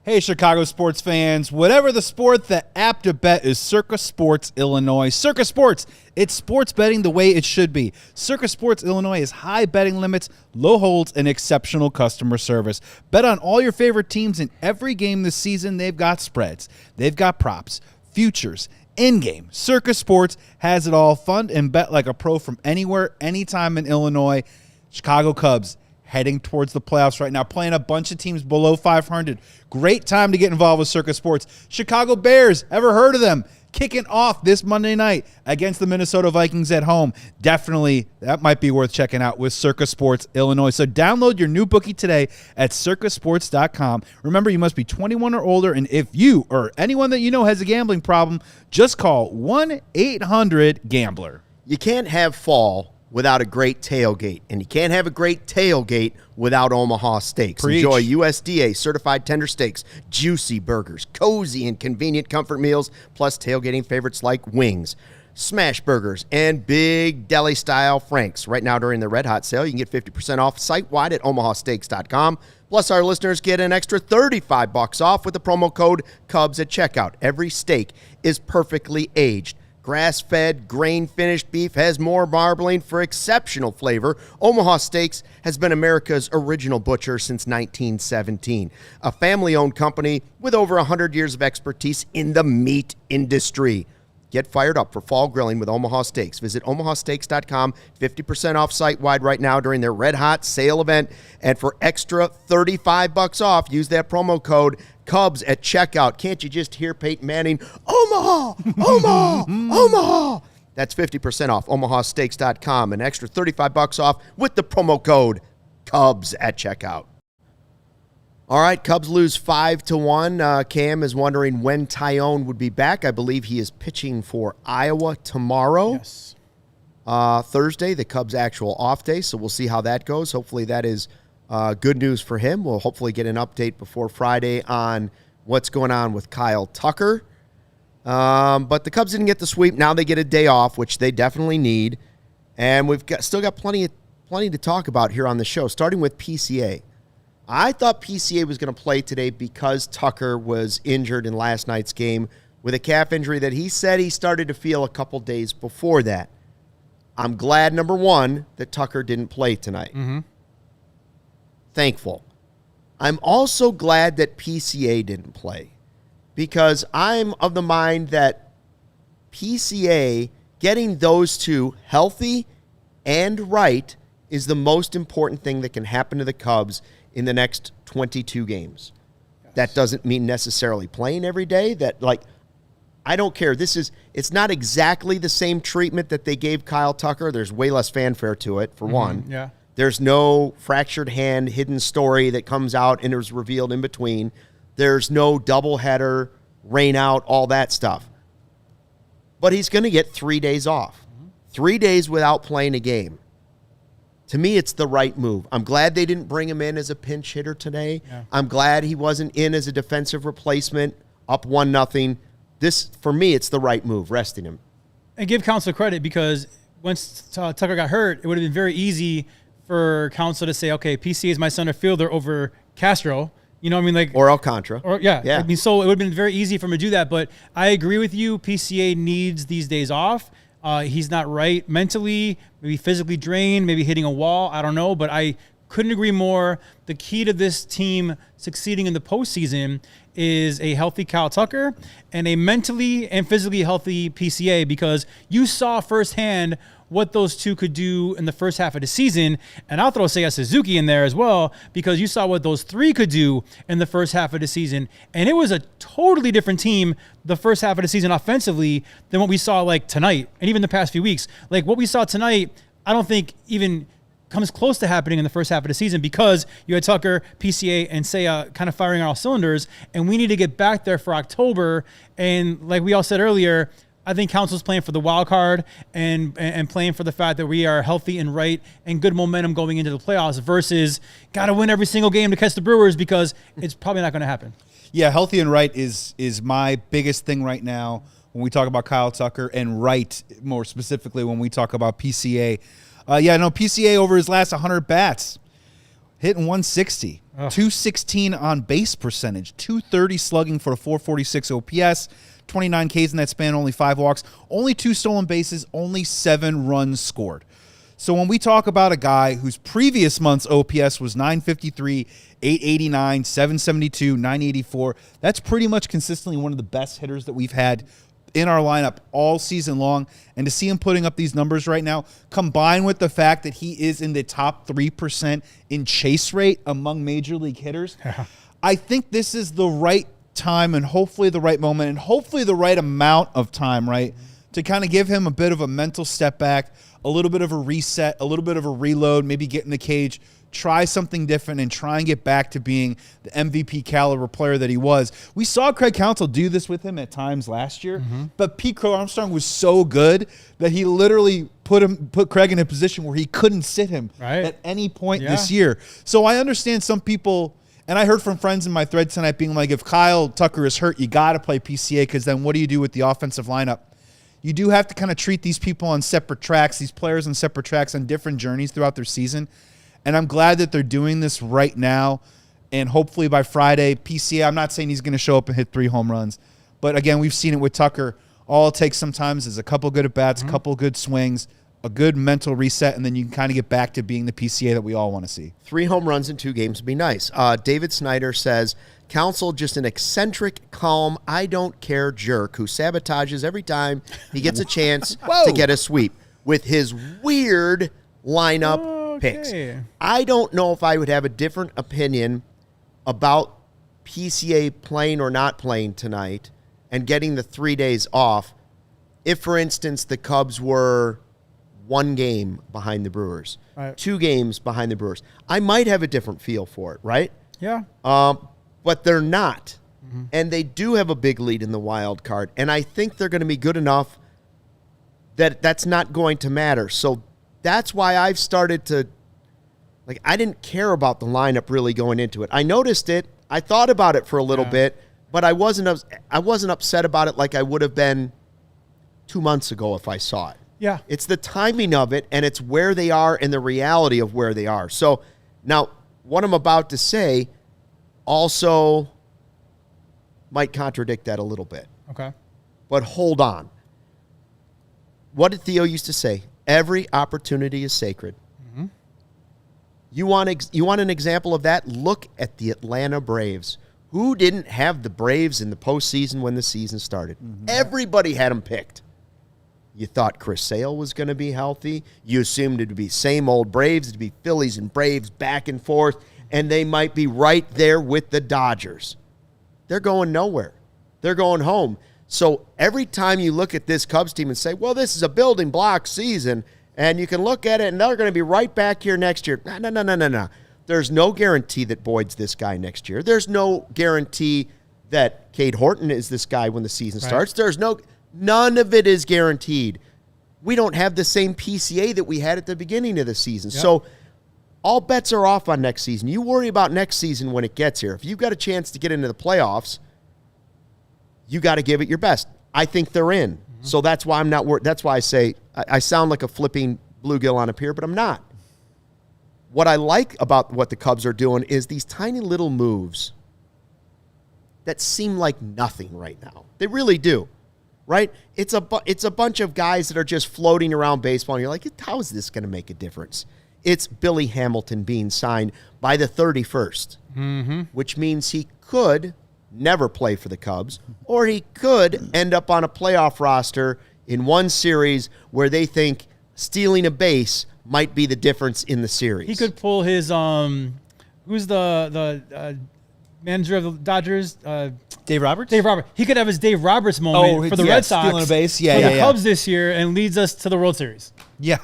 Hey, Chicago sports fans. Whatever the sport, the app to bet is Circa Sports Illinois. Circa Sports, it's sports betting the way it should be. Circa Sports Illinois has high betting limits, low holds, and exceptional customer service. Bet on all your favorite teams in every game this season. They've got spreads. They've got props, futures, in-game. Circa Sports has it all. Fund and bet like a pro from anywhere, anytime in Illinois. Chicago Cubs heading towards the playoffs right now, playing a bunch of teams below 500. Great time to get involved with Circa Sports. Chicago Bears, ever heard of them? Kicking off this Monday night against the Minnesota Vikings at home. Definitely, that might be worth checking out with Circa Sports Illinois. So download your new bookie today at circasports.com. Remember, you must be 21 or older, and if you or anyone that you know has a gambling problem, just call 1-800-GAMBLER. You can't have fall without a great tailgate, and you can't have a great tailgate without Omaha Steaks. Preach. Enjoy USDA certified tender steaks, juicy burgers, cozy and convenient comfort meals, plus tailgating favorites like wings, smash burgers, and big deli style franks. Right now during the Red Hot sale, you can get 50% off site-wide at omahasteaks.com. Plus, our listeners get an extra $35 off with the promo code Cubs at checkout. Every steak is perfectly aged. Grass-fed, grain-finished beef has more marbling for exceptional flavor. Omaha Steaks has been America's original butcher since 1917. A family-owned company with over 100 years of expertise in the meat industry. Get fired up for fall grilling with Omaha Steaks. Visit omahasteaks.com, 50% off site-wide right now during their Red Hot sale event. And for extra $35 off, use that promo code Cubs at checkout. Can't you just hear Peyton Manning? Omaha! Omaha! Omaha! That's 50% off. omahasteaks.com. An extra $35 off with the promo code Cubs at checkout. All right, Cubs lose 5-1. Cam is wondering when Tyone would be back. I believe he is pitching for Iowa tomorrow. Yes. Thursday, the Cubs' actual off day, so we'll see how that goes. Hopefully that is good news for him. We'll hopefully get an update before Friday on what's going on with Kyle Tucker. But the Cubs didn't get the sweep. Now they get a day off, which they definitely need. And we've still got plenty to talk about here on the show, starting with PCA. I thought PCA was going to play today because Tucker was injured in last night's game with a calf injury that he said he started to feel a couple days before that. I'm glad, number one, that Tucker didn't play tonight. Mm-hmm. Thankful. I'm also glad that PCA didn't play because I'm of the mind that PCA, getting those two healthy and right, is the most important thing that can happen to the Cubs in the next 22 games. Yes. That doesn't mean necessarily playing every day. I don't care. It's not exactly the same treatment that they gave Kyle Tucker. There's way less fanfare to it, for one. Yeah. There's no fractured hand, hidden story that comes out and is revealed in between. There's no doubleheader, rain out, all that stuff. But he's going to get 3 days off. 3 days without playing a game. To me, it's the right move. I'm glad they didn't bring him in as a pinch hitter today. Yeah. I'm glad he wasn't in as a defensive replacement, up 1-0. For me, it's the right move, resting him. And give Counsell credit, because once Tucker got hurt, it would have been very easy for Counsell to say, okay, PCA is my center fielder over Castro. You know what I mean? Like, or Alcantara. Or yeah. I mean, so it would have been very easy for him to do that. But I agree with you. PCA needs these days off. He's not right mentally, maybe physically drained, maybe hitting a wall. I don't know. But I couldn't agree more. The key to this team succeeding in the postseason is a healthy Kyle Tucker and a mentally and physically healthy PCA, because you saw firsthand what those two could do in the first half of the season. And I'll throw Seiya Suzuki in there as well, because you saw what those three could do in the first half of the season. And it was a totally different team the first half of the season offensively than what we saw like tonight and even the past few weeks. Like what we saw tonight, I don't think even comes close to happening in the first half of the season, because you had Tucker, PCA, and Seiya kind of firing on all cylinders, and we need to get back there for October. And like we all said earlier, I think Counsell's playing for the wild card and playing for the fact that we are healthy and right and good momentum going into the playoffs, versus got to win every single game to catch the Brewers, because it's probably not going to happen. Yeah, healthy and right is my biggest thing right now when we talk about Kyle Tucker, and right more specifically when we talk about PCA. PCA over his last 100 bats, hitting 160, 216 on base percentage, 230 slugging for a 446 OPS, 29 Ks in that span, only 5 walks, only 2 stolen bases, only 7 runs scored. So when we talk about a guy whose previous month's OPS was 953, 889, 772, 984, that's pretty much consistently one of the best hitters that we've had in our lineup all season long. And to see him putting up these numbers right now, combined with the fact that he is in the top 3% in chase rate among major league hitters, I think this is the right time and hopefully the right moment and hopefully the right amount of time, right, to kind of give him a bit of a mental step back, a little bit of a reset, a little bit of a reload, maybe get in the cage, try something different, and try and get back to being the MVP caliber player that he was. We saw Craig Counsell do this with him at times last year, but Pete Crow Armstrong was so good that he literally put Craig in a position where he couldn't sit him at any point this year. So I understand some people, and I heard from friends in my thread tonight being like, if Kyle Tucker is hurt, you got to play PCA, because then what do you do with the offensive lineup? You do have to kind of treat these people on separate tracks, these players on separate tracks on different journeys throughout their season. And I'm glad that they're doing this right now. And hopefully by Friday, PCA, I'm not saying he's going to show up and hit 3 home runs. But again, we've seen it with Tucker. All it takes sometimes is a couple good at-bats, a couple good swings, a good mental reset, and then you can kind of get back to being the PCA that we all want to see. 3 home runs in 2 games would be nice. David Snyder says, Counsell just an eccentric, calm, I don't care jerk who sabotages every time he gets a chance to get a sweep with his weird lineup picks. I don't know if I would have a different opinion about PCA playing or not playing tonight and getting the 3 days off if, for instance, the Cubs were 1 game behind the Brewers, 2 games behind the Brewers. I might have a different feel for it, right? Yeah. But they're not. And they do have a big lead in the wild card. And I think they're going to be good enough that that's not going to matter. So that's why I've started to, like, I didn't care about the lineup really going into it. I noticed it. I thought about it for a little bit, but I wasn't upset about it like I would have been 2 months ago if I saw it. Yeah. It's the timing of it, and it's where they are and the reality of where they are. So now what I'm about to say also might contradict that a little bit. Okay. But hold on. What did Theo used to say? Every opportunity is sacred. You want an example of that? Look at the Atlanta Braves. Who didn't have the Braves in the postseason when the season started? Everybody had them picked. You thought Chris Sale was going to be healthy. You assumed it would be same old Braves. It would be Phillies and Braves back and forth, and they might be right there with the Dodgers. They're going nowhere. They're going home. So every time you look at this Cubs team and say, well, this is a building block season, and you can look at it and they're going to be right back here next year. No. There's no guarantee that Boyd's this guy next year. There's no guarantee that Cade Horton is this guy when the season starts. None of it is guaranteed. We don't have the same PCA that we had at the beginning of the season. So all bets are off on next season. You worry about next season when it gets here. If you've got a chance to get into the playoffs, you got to give it your best. I think they're in. So that's why I'm not worried. That's why I say I sound like a flipping bluegill on a pier, but I'm not. What I like about what the Cubs are doing is these tiny little moves that seem like nothing right now. They really do, right? It's a bunch of guys that are just floating around baseball, and you're like, how is this going to make a difference? It's Billy Hamilton being signed by the 31st, which means he could never play for the Cubs, or he could end up on a playoff roster in one series where they think stealing a base might be the difference in the series. He could pull his who's the manager of the Dodgers? Dave Roberts? Dave Roberts. He could have his Dave Roberts moment for the Red Sox. Stealing a base. For the Cubs this year and leads us to the World Series. Yeah.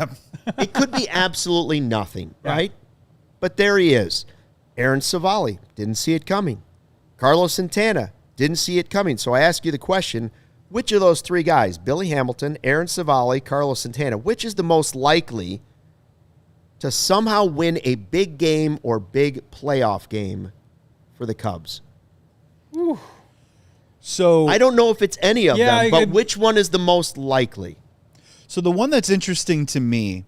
It could be absolutely nothing, right? But there he is. Aaron Savali, didn't see it coming. Carlos Santana, didn't see it coming. So I ask you the question, which of those three guys, Billy Hamilton, Aaron Savali, Carlos Santana, which is the most likely to somehow win a big game or big playoff game for the Cubs? Ooh. So I don't know if it's any of them, but which one is the most likely? So the one that's interesting to me,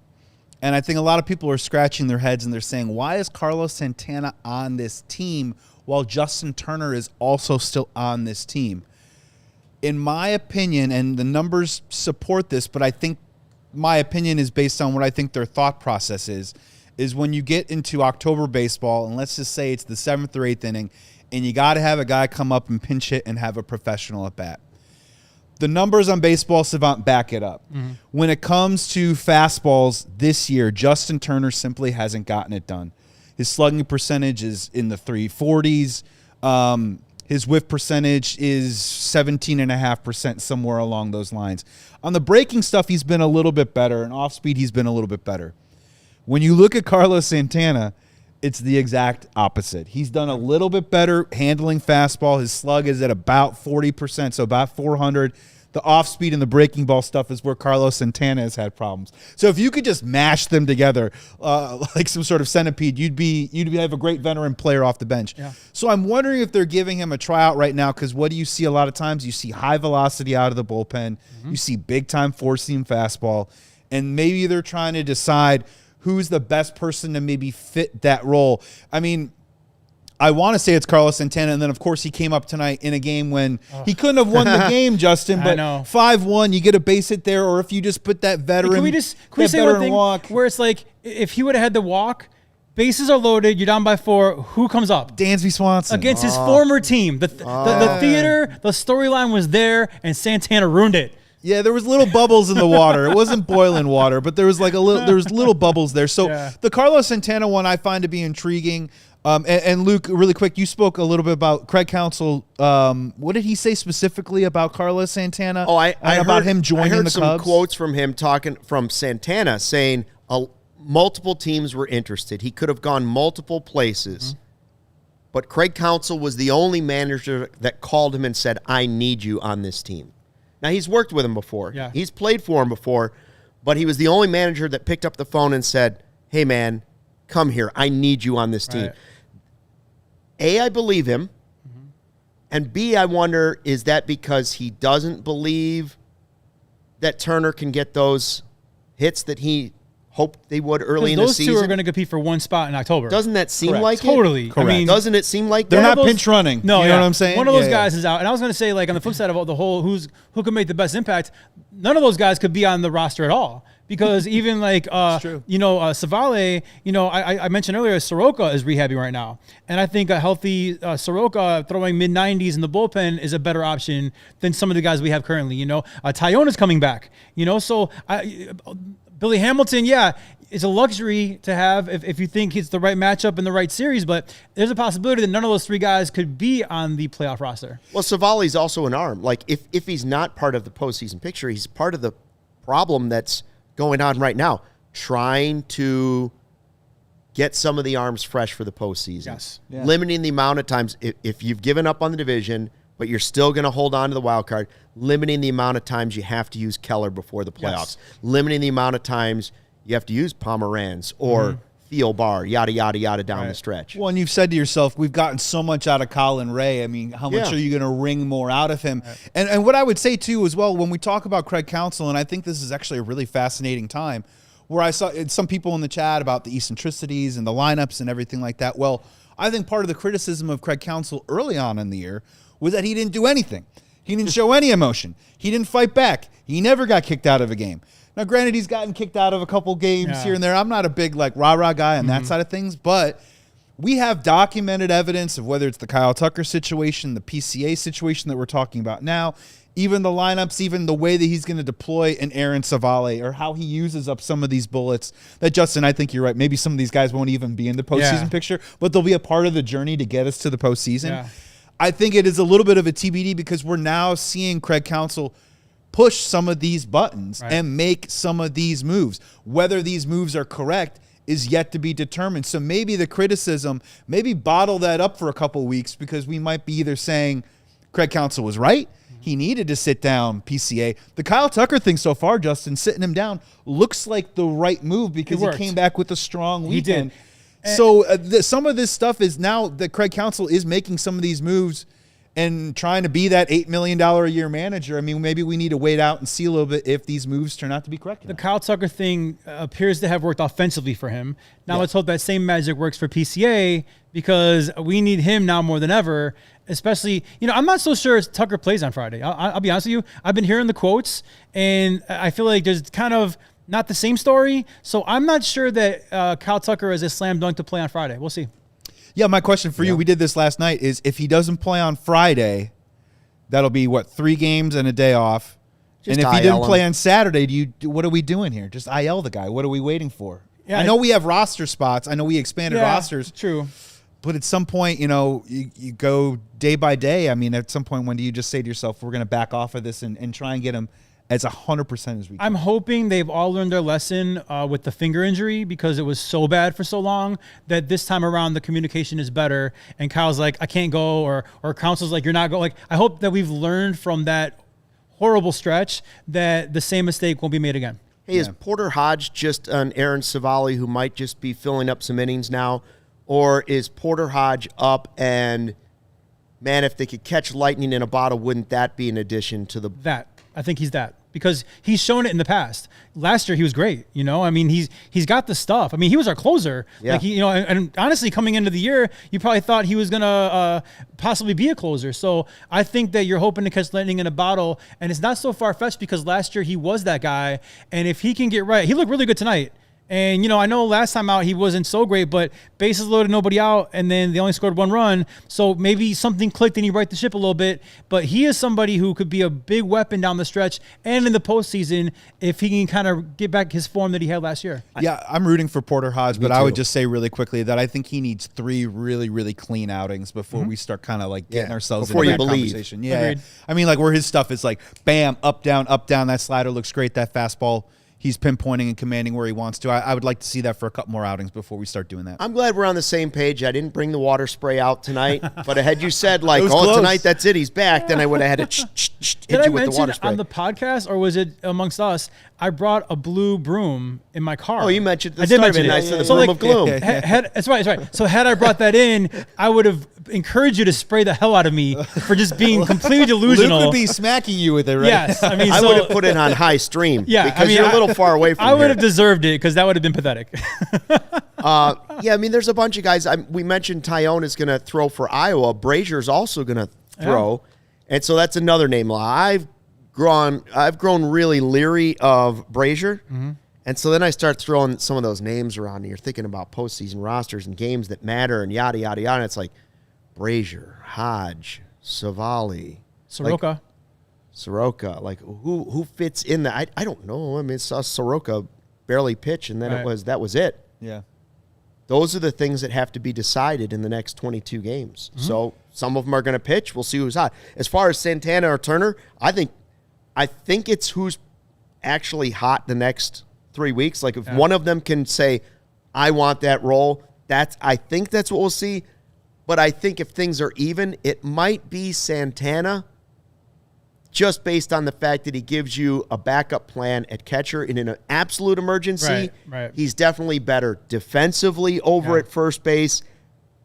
and I think a lot of people are scratching their heads and they're saying, why is Carlos Santana on this team while Justin Turner is also still on this team? In my opinion, and the numbers support this, but I think my opinion is based on what I think their thought process is when you get into October baseball, and let's just say it's the 7th or 8th inning, and you got to have a guy come up and pinch hit and have a professional at bat. The numbers on Baseball Savant back it up. When it comes to fastballs this year, Justin Turner simply hasn't gotten it done. His slugging percentage is in the 340s. His whiff percentage is 17.5%, somewhere along those lines. On the breaking stuff, he's been a little bit better, and off speed, he's been a little bit better. When you look at Carlos Santana, it's the exact opposite. He's done a little bit better handling fastball. His slug is at about 40%, so about 400. The off-speed and the breaking ball stuff is where Carlos Santana has had problems. So if you could just mash them together like some sort of centipede, you'd have a great veteran player off the bench. Yeah. So I'm wondering if they're giving him a tryout right now, because what do you see a lot of times? You see high velocity out of the bullpen. You see big-time four-seam fastball, and maybe they're trying to decide who's the best person to maybe fit that role. I mean, I want to say it's Carlos Santana, and then, of course, he came up tonight in a game when he couldn't have won the game, Justin, but 5-1, you get a base hit there, or if you just put that veteran, can we say one thing walk. Where it's like, if he would have had the walk, bases are loaded, you're down by 4, who comes up? Dansby Swanson. Against his former team. The theater, the storyline was there, and Santana ruined it. Yeah, there was little bubbles in the water. It wasn't boiling water, but there was like little bubbles there. So the Carlos Santana one I find to be intriguing. And Luke, really quick, you spoke a little bit about Craig Counsell. What did he say specifically about Carlos Santana? Oh, I about him joining the Cubs. I heard some quotes from him talking from Santana saying multiple teams were interested. He could have gone multiple places, but Craig Counsell was the only manager that called him and said, "I need you on this team." Now, he's worked with him before. Yeah. He's played for him before, but he was the only manager that picked up the phone and said, "Hey, man, come here. I need you on this team." A, I believe him, and B, I wonder, is that because he doesn't believe that Turner can get those hits that he hoped they would early in the season? Those two are going to compete for one spot in October. Doesn't that seem like it? Totally. Correct. I mean, doesn't it seem like they're that? not pinch running? No, you know what I'm saying? One of those guys is out. And I was going to say, like, on the flip side of the whole who can make the best impact, none of those guys could be on the roster at all. Because even like, Savale, I mentioned earlier, Soroka is rehabbing right now. And I think a healthy Soroka throwing mid-90s in the bullpen is a better option than some of the guys we have currently. Tyona's coming back. So Billy Hamilton, it's a luxury to have if you think it's the right matchup in the right series, but there's a possibility that none of those three guys could be on the playoff roster. Well, Savali's also an arm. Like, if he's not part of the postseason picture, he's part of the problem that's going on right now, trying to get some of the arms fresh for the postseason. Yes. Yeah. Limiting the amount of times, if you've given up on the division, but you're still going to hold on to the wild card, limiting the amount of times you have to use Keller before the playoffs. Limiting the amount of times you have to use Pomeranz or Theo Bar, yada, yada, yada down the stretch. Well, and you've said to yourself, we've gotten so much out of Colin Ray. I mean, how much Yeah. are you going to wring more out of him? Right. And what I would say, too, as well, when we talk about Craig Counsell, and I think this is actually a really fascinating time, where I saw some people in the chat about the eccentricities and the lineups and everything like that. Well, I think part of the criticism of Craig Counsell early on in the year was that he didn't do anything. He didn't show any emotion. He didn't fight back. He never got kicked out of a game. Now, granted, he's gotten kicked out of a couple games here and there. I'm not a big, rah-rah guy on that side of things, but we have documented evidence of whether it's the Kyle Tucker situation, the PCA situation that we're talking about now, even the lineups, even the way that he's going to deploy an Aaron Savale or how he uses up some of these bullets that, Justin, I think you're right. Maybe some of these guys won't even be in the postseason picture, but they'll be a part of the journey to get us to the postseason. Yeah. I think it is a little bit of a TBD because we're now seeing Craig Counsell push some of these buttons and make some of these moves. Whether these moves are correct is yet to be determined. So maybe the criticism, maybe bottle that up for a couple of weeks because we might be either saying Craig Counsell was right, he needed to sit down PCA. The Kyle Tucker thing so far, Justin, sitting him down, looks like the right move because he came back with a strong weekend. He did. So some of this stuff is now that Craig Counsell is making some of these moves and trying to be that $8 million a year manager. I mean, maybe we need to wait out and see a little bit if these moves turn out to be correct. The Kyle Tucker thing appears to have worked offensively for him. Now let's hope that same magic works for PCA because we need him now more than ever, especially, I'm not so sure Tucker plays on Friday. I'll be honest with you. I've been hearing the quotes, and I feel like there's kind of not the same story. So I'm not sure that Kyle Tucker is a slam dunk to play on Friday. We'll see. Yeah, my question for you, we did this last night, is if he doesn't play on Friday, that'll be, 3 games and a day off? Just and if he didn't play on Saturday, what are we doing here? Just IL the guy. What are we waiting for? Yeah, I know we have roster spots. I know we expanded rosters. True. But at some point, you go day by day. I mean, at some point, when do you just say to yourself, we're going to back off of this and try and get him as 100% as we can? I'm hoping they've all learned their lesson with the finger injury because it was so bad for so long that this time around the communication is better. And Kyle's like, I can't go, or Counsell's like, you're not going. I hope that we've learned from that horrible stretch that the same mistake won't be made again. Hey, is Porter Hodge just an Aaron Savale who might just be filling up some innings now? Or is Porter Hodge up and, man, if they could catch lightning in a bottle, wouldn't that be an addition to the... That. I think he's that because he's shown it in the past. Last year he was great. I mean, he's got the stuff. I mean, he was our closer. Yeah. And honestly, coming into the year, you probably thought he was gonna possibly be a closer. So I think that you're hoping to catch lightning in a bottle, and it's not so far fetched because last year he was that guy. And if he can get right, he looked really good tonight. And, I know last time out he wasn't so great, but bases loaded, nobody out, and then they only scored 1 run. So maybe something clicked and he right the ship a little bit. But he is somebody who could be a big weapon down the stretch and in the postseason if he can kind of get back his form that he had last year. Yeah, I'm rooting for Porter Hodge, but I would just say really quickly that I think he needs 3 really, really clean outings before we start kind of getting ourselves into that conversation. Yeah. Agreed. I mean, where his stuff is bam, up, down, that slider looks great, that fastball. He's pinpointing and commanding where he wants to. I would like to see that for a couple more outings before we start doing that. I'm glad we're on the same page. I didn't bring the water spray out tonight, but had you said tonight that's it, he's back, then I would have had to hit you with the water spray. On the podcast, or was it amongst us? I brought a blue broom in my car. Oh, you mentioned I did mention it. I said the broom of gloom. That's right. So had I brought that in, I would have encouraged you to spray the hell out of me for just being completely delusional. Luke would be smacking you with it, right? Yes. I mean, I would have put it on high stream. Yeah, because you're a little far away from I would have deserved it because that would have been pathetic. I mean, there's a bunch of guys. We mentioned Tyone is going to throw for Iowa. Brazier's also going to throw. Yeah. And so that's another name. I've grown really leery of Brazier. Mm-hmm. And so then I start throwing some of those names around, and you're thinking about postseason rosters and games that matter and yada, yada, yada. And it's like Brazier, Hodge, Savale. Soroka. Who fits in that? I don't know. I mean, I saw Soroka barely pitch, and then that was it. Yeah. Those are the things that have to be decided in the next 22 games. Mm-hmm. So some of them are going to pitch. We'll see who's hot. As far as Santana or Turner, I think it's who's actually hot the next 3 weeks. If one of them can say, I want that role, I think that's what we'll see. But I think if things are even, it might be Santana just based on the fact that he gives you a backup plan at catcher in an absolute emergency. Right. He's definitely better defensively over at first base.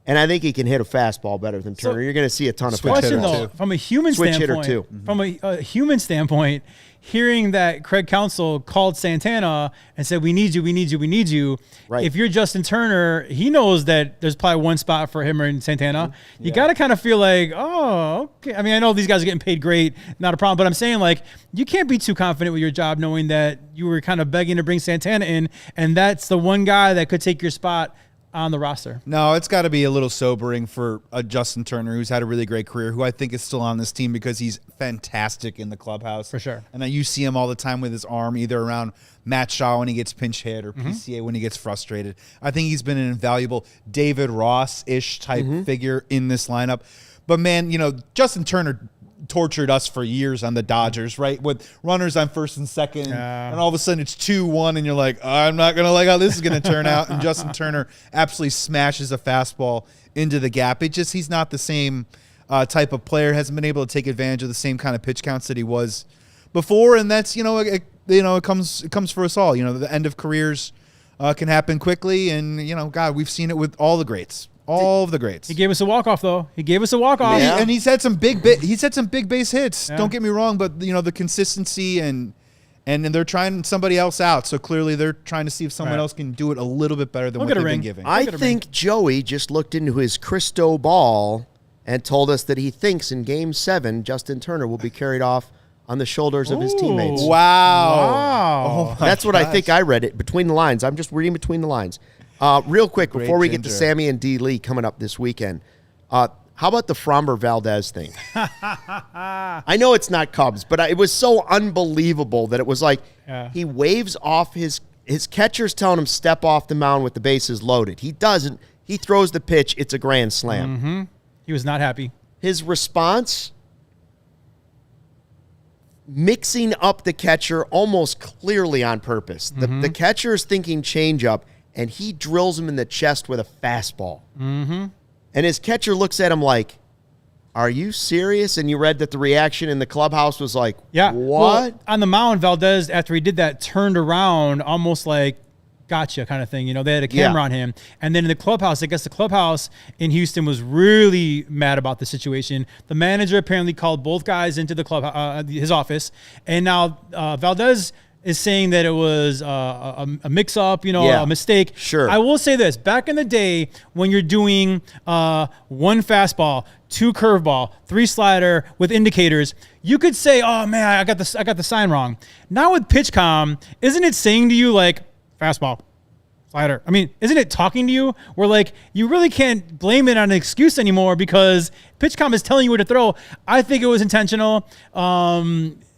And I think he can hit a fastball better than Turner. You're going to see a ton of Question fastballs. though, from a human standpoint, from a human standpoint, hearing that Craig Counsell called Santana and said, we need you. Right. If you're Justin Turner, he knows that there's probably one spot for him or Santana. You got to kind of feel like, oh, okay. I mean, I know these guys are getting paid great, not a problem, but I'm saying, like, you can't be too confident with your job knowing that you were kind of begging to bring Santana in, and that's the one guy that could take your spot on the roster. No, it's got to be a little sobering for a Justin Turner who's had a really great career, who I think is still on this team because he's fantastic in the clubhouse. For sure. And you see him all the time with his arm, either around Matt Shaw when he gets pinch hit or PCA when he gets frustrated. I think he's been an invaluable David Ross-ish type figure in this lineup. But, man, Justin Turner tortured us for years on the Dodgers, right? With runners on first and second, and all of a sudden it's 2-1, and you're like, I'm not going to like how this is going to turn out. And Justin Turner absolutely smashes a fastball into the gap. He's not the same type of player, hasn't been able to take advantage of the same kind of pitch counts that he was before. And that's, it comes for us all. The end of careers can happen quickly. And, God, we've seen it with all the greats. All of the greats. He gave us a walk-off, though. He gave us a walk-off. Yeah. And he's had some big base hits. Yeah. Don't get me wrong, but the consistency and they're trying somebody else out. So clearly they're trying to see if someone else can do it a little bit better than what they've been giving. I think Joey just looked into his crystal ball and told us that he thinks in Game 7, Justin Turner will be carried off on the shoulders of his teammates. Wow. Oh, that's what I think I read it between the lines. I'm just reading between the lines. Real quick, before we get to Sammy and D. Lee coming up this weekend, how about the Framber-Valdez thing? I know it's not Cubs, but it was so unbelievable that it was like he waves off his catcher's telling him step off the mound with the bases loaded. He doesn't. He throws the pitch. It's a grand slam. Mm-hmm. He was not happy. His response, mixing up the catcher almost clearly on purpose. The catcher is thinking changeup, and he drills him in the chest with a fastball. Mm-hmm. And his catcher looks at him like, are you serious? And you read that the reaction in the clubhouse was like, what? Well, on the mound, Valdez, after he did that, turned around almost like, gotcha kind of thing. They had a camera on him. And then in the clubhouse, I guess the clubhouse in Houston was really mad about the situation. The manager apparently called both guys into the club, his office. And now Valdez is saying that it was a mix-up, a mistake. Sure. I will say this. Back in the day, when you're doing one fastball, 2 curveball, 3 slider with indicators, you could say, oh, man, I got the sign wrong. Now with PitchCom, isn't it saying to you, like, fastball, slider? I mean, isn't it talking to you? Where, like, you really can't blame it on an excuse anymore because PitchCom is telling you where to throw. I think it was intentional.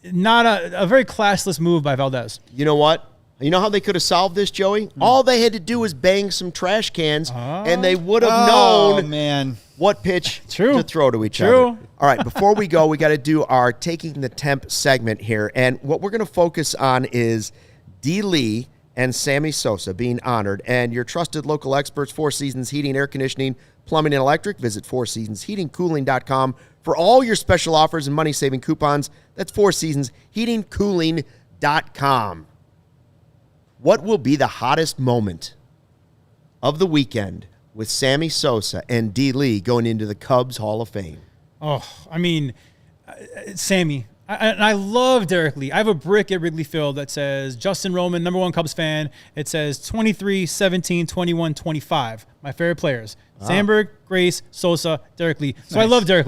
Not a very classless move by Valdez. You know what? You know how they could have solved this, Joey? All they had to do was bang some trash cans, and they would have known what pitch to throw to each other. All right, before we go, we got to do our Taking the Temp segment here. And what we're going to focus on is D. Lee and Sammy Sosa being honored. And your trusted local experts, Four Seasons Heating, Air Conditioning, Plumbing, and Electric. Visit fourseasonsheatingcooling.com for all your special offers and money-saving coupons. That's fourseasonsheatingcooling.com. What will be the hottest moment of the weekend with Sammy Sosa and D. Lee going into the Cubs Hall of Fame? Oh, I mean, Sammy. I love Derek Lee. I have a brick at Wrigley Field that says Justin Roman, #1 Cubs fan. It says 23, 17, 21, 25. My favorite players. Sandberg, Grace, Sosa, Derek Lee. So nice. I love Derek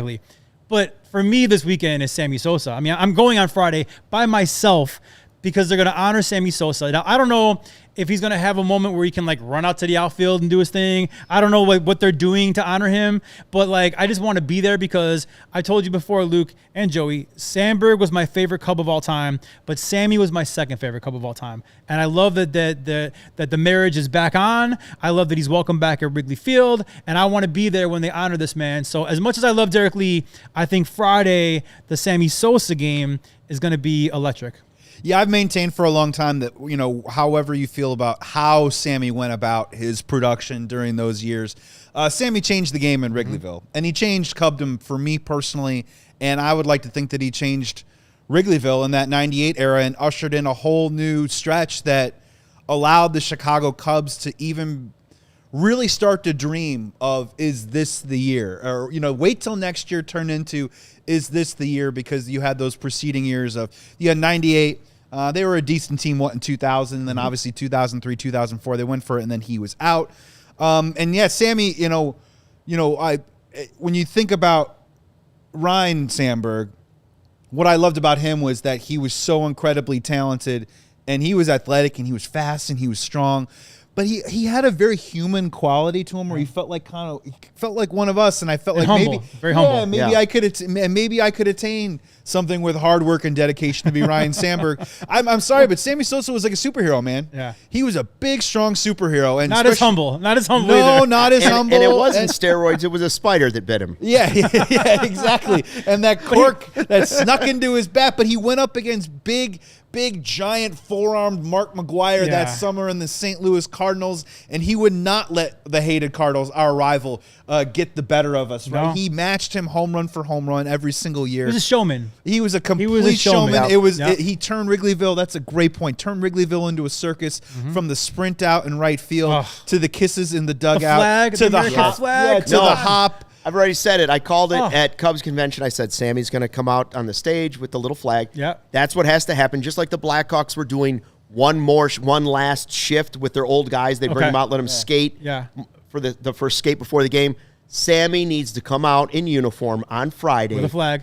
Lee. But for me this weekend is Sammy Sosa. I mean, I'm going on Friday by myself because they're going to honor Sammy Sosa. Now, I don't know if he's going to have a moment where he can, like, run out to the outfield and do his thing. I don't know what they're doing to honor him. But, like, I just want to be there because I told you before, Luke and Joey, Sandberg was my favorite Cub of all time, but Sammy was my second favorite Cub of all time. And I love that the marriage is back on. I love that he's welcome back at Wrigley Field. And I want to be there when they honor this man. So as much as I love Derek Lee, I think Friday, the Sammy Sosa game is going to be electric. Yeah, I've maintained for a long time that, however you feel about how Sammy went about his production during those years, Sammy changed the game in Wrigleyville, and he changed Cubdom for me personally, and I would like to think that he changed Wrigleyville in that 98 era and ushered in a whole new stretch that allowed the Chicago Cubs to even really start to dream of, is this the year? Or, wait till next year turn into, is this the year? Because you had those preceding years of, you had 98, they were a decent team, in 2000, and then obviously 2003, 2004, they went for it, and then he was out. And yeah, Sammy, when you think about Ryne Sandberg, what I loved about him was that he was so incredibly talented, and he was athletic, and he was fast, and he was strong. But he had a very human quality to him, where he felt like one of us, and I felt like humble, very humble. Maybe I could attain something with hard work and dedication to be Ryne Sandberg. I'm sorry, but Sammy Sosa was like a superhero, man. Yeah, he was a big, strong superhero, and not as humble. No, either. Not as humble. And it wasn't steroids; it was a spider that bit him. Yeah, exactly. And that cork that snuck into his bat, but he went up against big, giant four-armed Mark McGwire that summer in the St. Louis Cardinals, and he would not let the hated Cardinals, our rival, get the better of us. Right? No. He matched him home run for home run every single year. He was a showman. He was a complete showman. He turned Wrigleyville. That's a great point. Turned Wrigleyville into a circus from the sprint out in right field to the kisses in the dugout to the hop flag to the hop. I've already said it. I called it at Cubs convention. I said, Sammy's going to come out on the stage with the little flag. Yeah. That's what has to happen. Just like the Blackhawks were doing one last shift with their old guys. They bring them out, let them skate for the first skate before the game. Sammy needs to come out in uniform on Friday. With a flag.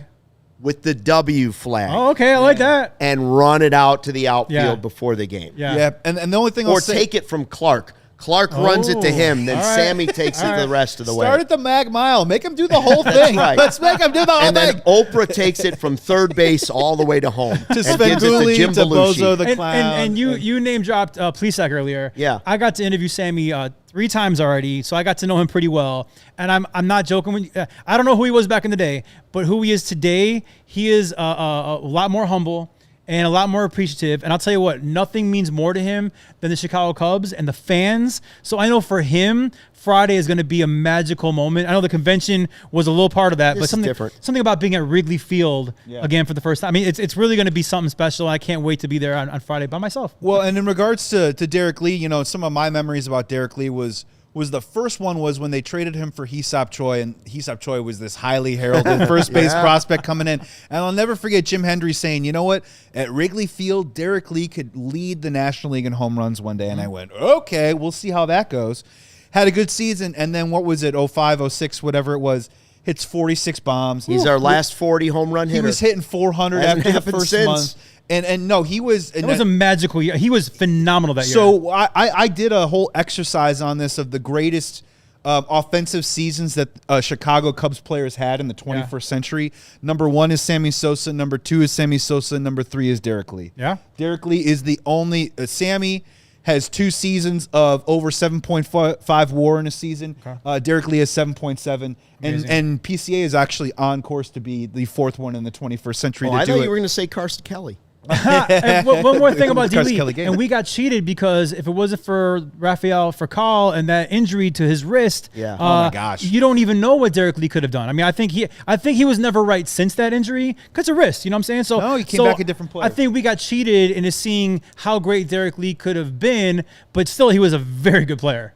With the W flag. Oh, okay. I like that. And run it out to the outfield before the game. Yeah. And the only thing I'll say. Or take it from Clark. Clark runs it to him, then Sammy takes it the rest of the way. Start at the Mag Mile. Make him do the whole thing. Right. Let's make him do the whole thing. thing. And then Oprah takes it from third base all the way to home. To Svengoolie, to Bozo the Clown. And you name dropped Plesac earlier. Yeah. I got to interview Sammy 3 times already, so I got to know him pretty well. And I'm not joking. I don't know who he was back in the day, but who he is today, he is a lot more humble and a lot more appreciative. And I'll tell you what, nothing means more to him than the Chicago Cubs and the fans. So I know for him, Friday is going to be a magical moment. I know the convention was a little part of that, but something about being at Wrigley Field again for the first time. I mean, it's really going to be something special. I can't wait to be there on Friday by myself. Well, and in regards to Derek Lee, some of my memories about Derek Lee was the first one was when they traded him for Hee-Sop Choi, and Hee-Sop Choi was this highly heralded first base prospect coming in. And I'll never forget Jim Hendry saying, you know what, at Wrigley Field, Derek Lee could lead the National League in home runs one day. And I went, okay, we'll see how that goes. Had a good season, and then what was it, 05, 06, whatever it was, hits 46 bombs. He's our last 40 home run hitter. He was hitting 400 after the first month. And no, he was. It was a magical year. He was phenomenal that year. So I did a whole exercise on this of the greatest offensive seasons that Chicago Cubs players had in the 21st century. Number 1 is Sammy Sosa. Number 2 is Sammy Sosa. Number 3 is Derek Lee. Yeah. Derek Lee is the only. Sammy has 2 seasons of over 7.5 WAR in a season. Okay. Derek Lee has 7.7, and PCA is actually on course to be the 4th one in the 21st century. I thought you were going to say Carson Kelly. And one more thing about D-Lee, and we got cheated because if it wasn't for Rafael Furcal and that injury to his wrist, oh my gosh, you don't even know what Derek Lee could have done. I mean, I think he was never right since that injury because of wrist. You know what I'm saying? So no, he came back a different player. I think we got cheated into seeing how great Derek Lee could have been, but still, he was a very good player.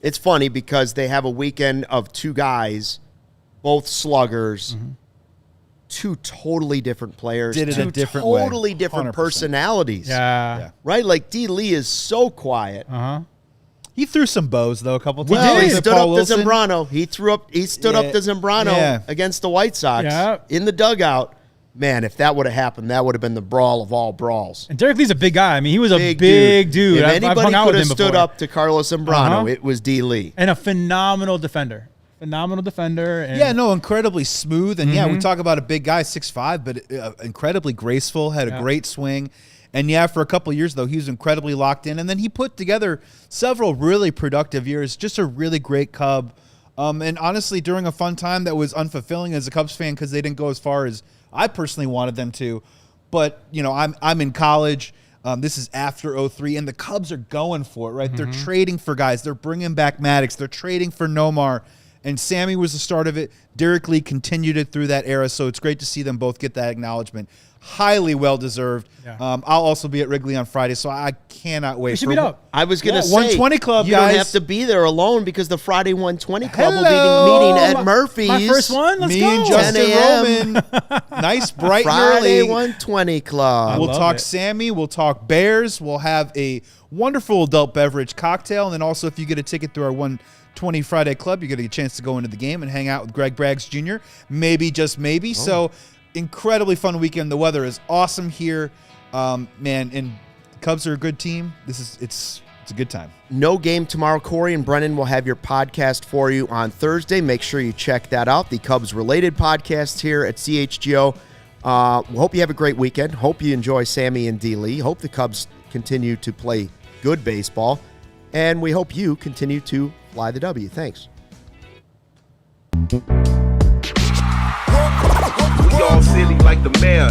It's funny because they have a weekend of 2 guys, both sluggers. Mm-hmm. 2 totally different players. Did it a different way. 2 way. Totally different 100%. Personalities. Yeah. Right? Like D. Lee is so quiet. Uh-huh. He threw some bows though a couple times. Well, he stood up to Zambrano. He stood up to Zambrano against the White Sox in the dugout. Man, if that would have happened, that would have been the brawl of all brawls. And Derek Lee's a big guy. I mean, he was a big dude. If anybody hung out could with have him stood before. up to Carlos Zambrano, it was D. Lee. And a phenomenal defender. And incredibly smooth. And we talk about a big guy, 6'5", but incredibly graceful, had a great swing. And for a couple of years, though, he was incredibly locked in. And then he put together several really productive years, just a really great Cub. And honestly, during a fun time that was unfulfilling as a Cubs fan because they didn't go as far as I personally wanted them to. But, I'm in college. This is after 03, and the Cubs are going for it, right? They're trading for guys. They're bringing back Maddox. They're trading for Nomar. And Sammy was the start of it. Derek Lee continued it through that era, so it's great to see them both get that acknowledgement. Highly well-deserved. Yeah. I'll also be at Wrigley on Friday, so I cannot wait. We should meet up. I was going to say, 120 Club, you guys. don't have to be there alone because the Friday 120 Club will Hello. be meeting at Murphy's. My first one? Let's Me go. and Justin 10 a.m. Roman. Nice, bright and Friday early. 120 Club. We'll love talk it. Sammy. We'll talk Bears. We'll have a wonderful adult beverage cocktail. And then also, if you get a ticket through our 120 Friday Club, you get a chance to go into the game and hang out with Greg Braggs Jr. Maybe, just maybe. So, incredibly fun weekend. The weather is awesome here. Man, and Cubs are a good team. It's a good time. No game tomorrow. Corey and Brennan will have your podcast for you on Thursday. Make sure you check that out. The Cubs-related podcast here at CHGO. We hope you have a great weekend. Hope you enjoy Sammy and D. Lee. Hope the Cubs continue to play good baseball. And we hope you continue to fly the W. Thanks. We all silly like the mayor.